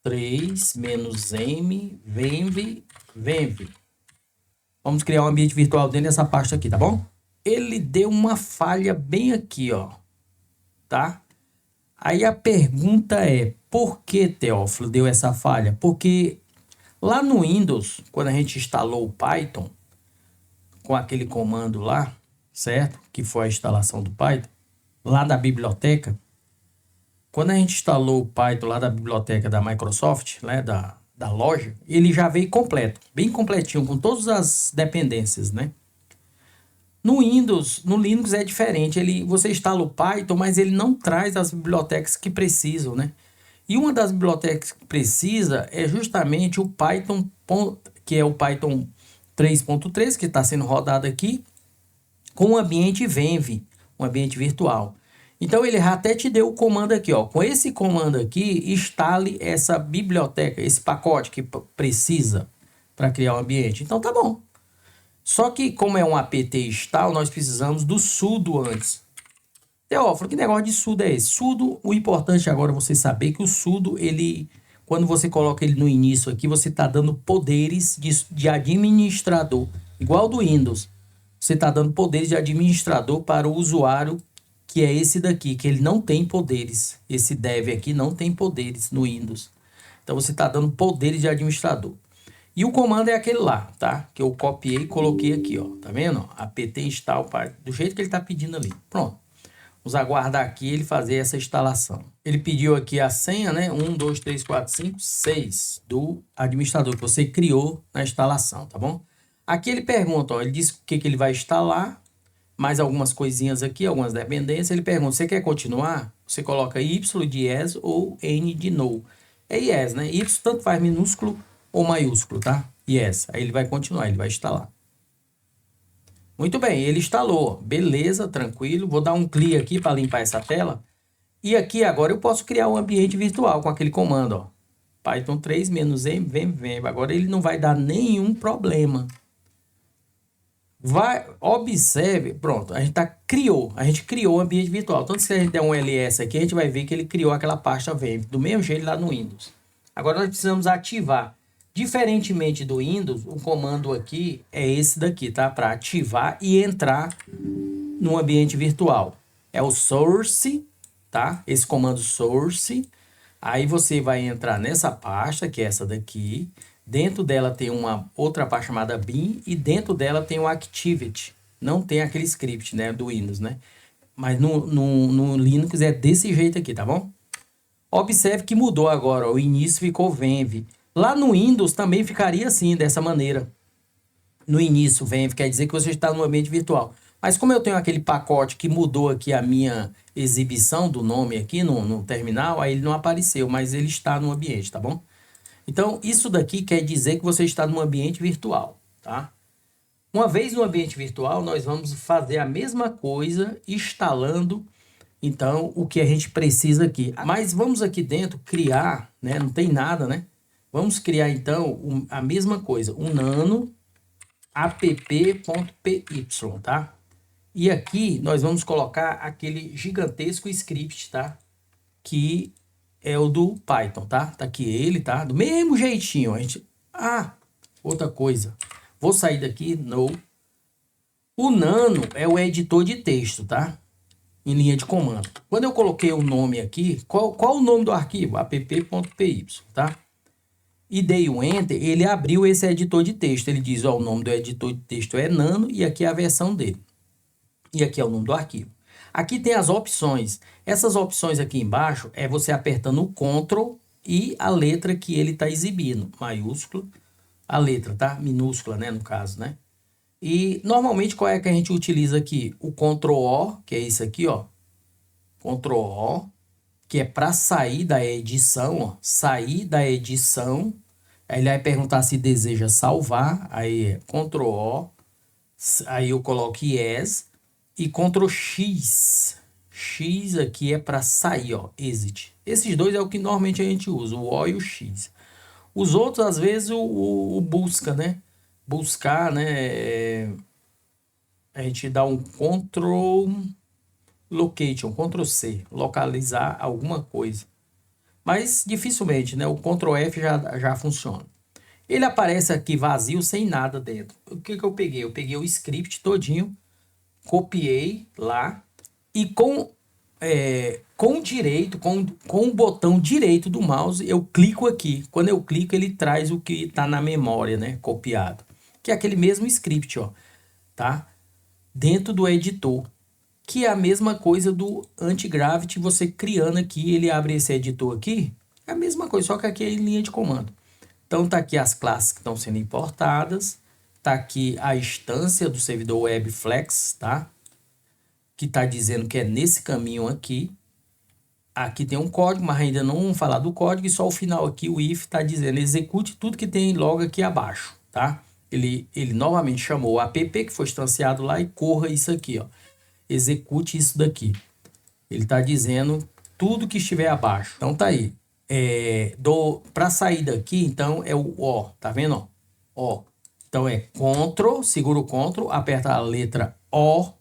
3 -m venv. Vamos criar um ambiente virtual dentro dessa pasta aqui, tá bom? Ele deu uma falha bem aqui, ó. Tá? Aí a pergunta é, por que, Teófilo, deu essa falha? Porque lá no Windows, quando a gente instalou o Python, com aquele comando lá, certo? Que foi a instalação do Python, lá da biblioteca, quando a gente instalou o Python lá da biblioteca da Microsoft, né, da loja, ele já veio completo, bem completinho, com todas as dependências, né? No Windows, no Linux é diferente, você instala o Python, mas ele não traz as bibliotecas que precisam, né? E uma das bibliotecas que precisa é justamente o Python, que é o Python 3.3, que está sendo rodado aqui, com o ambiente Venv, um ambiente virtual. Então ele já até te deu o comando aqui, ó. Com esse comando aqui, instale essa biblioteca, esse pacote que precisa para criar o ambiente. Então tá bom. Só que como é um apt install, nós precisamos do sudo antes. Teófilo, que negócio de sudo é esse? Sudo, o importante agora é você saber que o sudo, quando você coloca ele no início aqui, você está dando poderes de administrador, igual do Windows. Você está dando poderes de administrador para o usuário, que é esse daqui, que ele não tem poderes. Esse dev aqui não tem poderes no Windows. Então você está dando poderes de administrador. E o comando é aquele lá, tá? Que eu copiei e coloquei aqui, ó. Tá vendo? apt install, do jeito que ele está pedindo ali. Pronto. Vamos aguardar aqui ele fazer essa instalação. Ele pediu aqui a senha, né? 1, 2, 3, 4, 5, 6 do administrador que você criou na instalação, tá bom? Aqui ele pergunta, ó, ele diz o que ele vai instalar, mais algumas coisinhas aqui, algumas dependências. Ele pergunta, você quer continuar? Você coloca Y de yes ou N de no. É yes, né? Y tanto faz minúsculo ou maiúsculo, tá? Yes. Aí ele vai continuar, ele vai instalar. Muito bem, ele instalou. Beleza, tranquilo. Vou dar um clear aqui para limpar essa tela. E aqui agora eu posso criar um ambiente virtual com aquele comando, ó. Python 3 -m venv. Agora ele não vai dar nenhum problema. Observe, pronto, a gente criou o ambiente virtual. Então, se a gente der um ls aqui, a gente vai ver que ele criou aquela pasta venv, do mesmo jeito lá no Windows. Agora nós precisamos ativar. Diferentemente do Windows, o comando aqui é esse daqui, tá? Para ativar e entrar no ambiente virtual. É o source, tá? Esse comando source. Aí você vai entrar nessa pasta, que é essa daqui. Dentro dela tem uma outra pasta chamada bin e dentro dela tem o activity. Não tem aquele script, né, do Windows, né? Mas no Linux é desse jeito aqui, tá bom? Observe que mudou agora, ó, o início ficou venv. Lá no Windows também ficaria assim, dessa maneira. no início, venv quer dizer que você está no ambiente virtual. Mas como eu tenho aquele pacote que mudou aqui a minha exibição do nome aqui no terminal, aí ele não apareceu, mas ele está no ambiente, tá bom? Então, isso daqui quer dizer que você está no ambiente virtual, tá? Uma vez no ambiente virtual, nós vamos fazer a mesma coisa instalando, então, o que a gente precisa aqui. Mas vamos aqui dentro criar, né? Não tem nada, né? Vamos criar, então, a mesma coisa, um nano app.py, tá? E aqui nós vamos colocar aquele gigantesco script, tá? Que é o do Python, tá? Tá aqui ele, tá? Do mesmo jeitinho. A gente... Ah, outra coisa. Vou sair daqui, no. O Nano é o editor de texto, tá? Em linha de comando. Quando eu coloquei o nome aqui, qual o nome do arquivo? app.py, tá? E dei o Enter, ele abriu esse editor de texto. Ele diz, ó, o nome do editor de texto é Nano e aqui é a versão dele. E aqui é o nome do arquivo. Aqui tem as opções. Essas opções aqui embaixo é você apertando o Ctrl e a letra que ele está exibindo. Maiúscula, a letra, tá? Minúscula, né? No caso, né? E normalmente qual é que a gente utiliza aqui? O Ctrl O, que é isso aqui, ó. Ctrl O, que é para sair da edição, ó. Sair da edição. Aí ele vai perguntar se deseja salvar. Aí é Ctrl O. Aí eu coloco Yes. E Ctrl X. X aqui é para sair, ó. Exit. Esses dois é o que normalmente a gente usa. O O e o X. Os outros, às vezes, o busca, né? Buscar, né? A gente dá um Ctrl Location, Ctrl C, localizar alguma coisa. Mas dificilmente, né? O Ctrl F já funciona. Ele aparece aqui vazio, sem nada dentro. O que eu peguei? Eu peguei o script todinho, copiei lá e com o botão direito do mouse, eu clico aqui. Quando eu clico, ele traz o que está na memória, né? Copiado. Que é aquele mesmo script, ó. Tá? Dentro do editor. Que é a mesma coisa do Anti-Gravity, você criando aqui, ele abre esse editor aqui. É a mesma coisa, só que aqui é em linha de comando. Então tá aqui as classes que estão sendo importadas. Tá aqui a instância do servidor WebFlex, tá? Que está dizendo que é nesse caminho aqui. Aqui tem um código, mas ainda não vamos falar do código. E só o final aqui, o if, está dizendo execute tudo que tem logo aqui abaixo, tá? Ele novamente chamou o app que foi instanciado lá e corra isso aqui, ó. Execute isso daqui. Ele está dizendo tudo que estiver abaixo. Então tá aí. Para sair daqui, então é o O, tá vendo? Ó. Então é Ctrl, segura o Ctrl, aperta a letra O.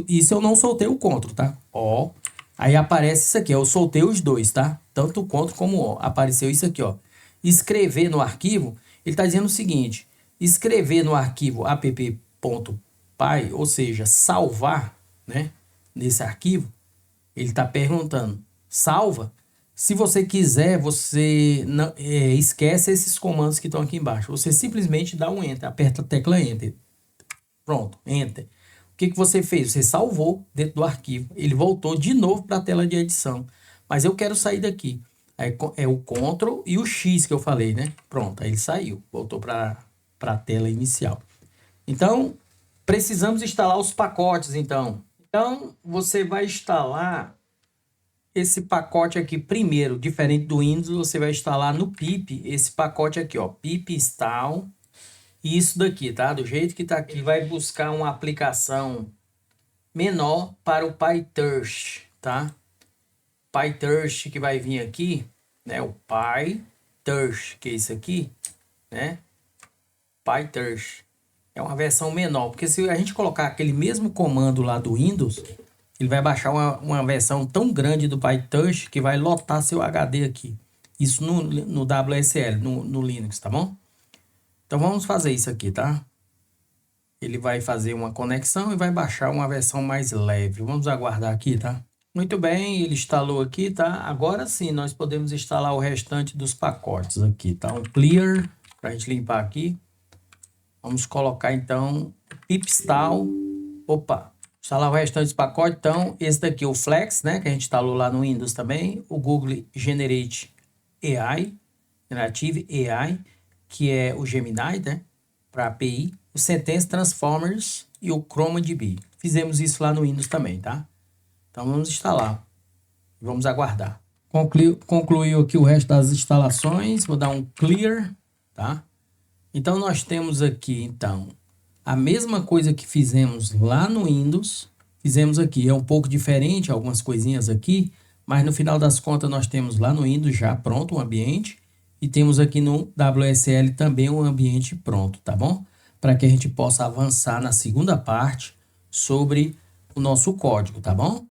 Isso eu não soltei o Ctrl, tá? Ó. Aí aparece isso aqui, eu soltei os dois, tá? Tanto o Ctrl como o O. Apareceu isso aqui, ó. Escrever no arquivo, ele está dizendo o seguinte: escrever no arquivo app.py, ou seja, salvar, né? Nesse arquivo, ele está perguntando, salva? Se você quiser, você não, esquece esses comandos que estão aqui embaixo. Você simplesmente dá um Enter, aperta a tecla Enter. Pronto, Enter. O que você fez? Você salvou dentro do arquivo. Ele voltou de novo para a tela de edição. Mas eu quero sair daqui. Aí é o Ctrl e o X que eu falei, né? Pronto, aí ele saiu. Voltou para a tela inicial. Então, precisamos instalar os pacotes, então. Então, você vai instalar esse pacote aqui primeiro, diferente do Windows, você vai instalar no pip esse pacote aqui, ó, pip install, isso daqui, tá? Do jeito que tá aqui, ele vai buscar uma aplicação menor para o PyTorch, tá? PyTorch que vai vir aqui, né? O PyTorch, que é isso aqui, né? PyTorch é uma versão menor, porque se a gente colocar aquele mesmo comando lá do Windows, ele vai baixar uma versão tão grande do PyTorch que vai lotar seu HD aqui. Isso no WSL, no Linux, tá bom? Então vamos fazer isso aqui, tá? Ele vai fazer uma conexão e vai baixar uma versão mais leve. Vamos aguardar aqui, tá? Muito bem, ele instalou aqui, tá? Agora sim, nós podemos instalar o restante dos pacotes aqui, tá? Um clear, pra gente limpar aqui. Vamos colocar então pip install. Opa! Instalar o restante dos pacotes, então, esse daqui é o Flex, né, que a gente instalou lá no Windows também, o Google Generate AI, Generative AI, que é o Gemini, né, para API, o Sentence Transformers e o ChromaDB. Fizemos isso lá no Windows também, tá? Então vamos instalar. Vamos aguardar. Concluiu aqui o resto das instalações. Vou dar um clear, tá? Então nós temos aqui, então, a mesma coisa que fizemos lá no Windows. Fizemos aqui. É um pouco diferente, algumas coisinhas aqui, mas no final das contas nós temos lá no Windows já pronto o ambiente e temos aqui no WSL também um ambiente pronto, tá bom? Para que a gente possa avançar na segunda parte sobre o nosso código, tá bom?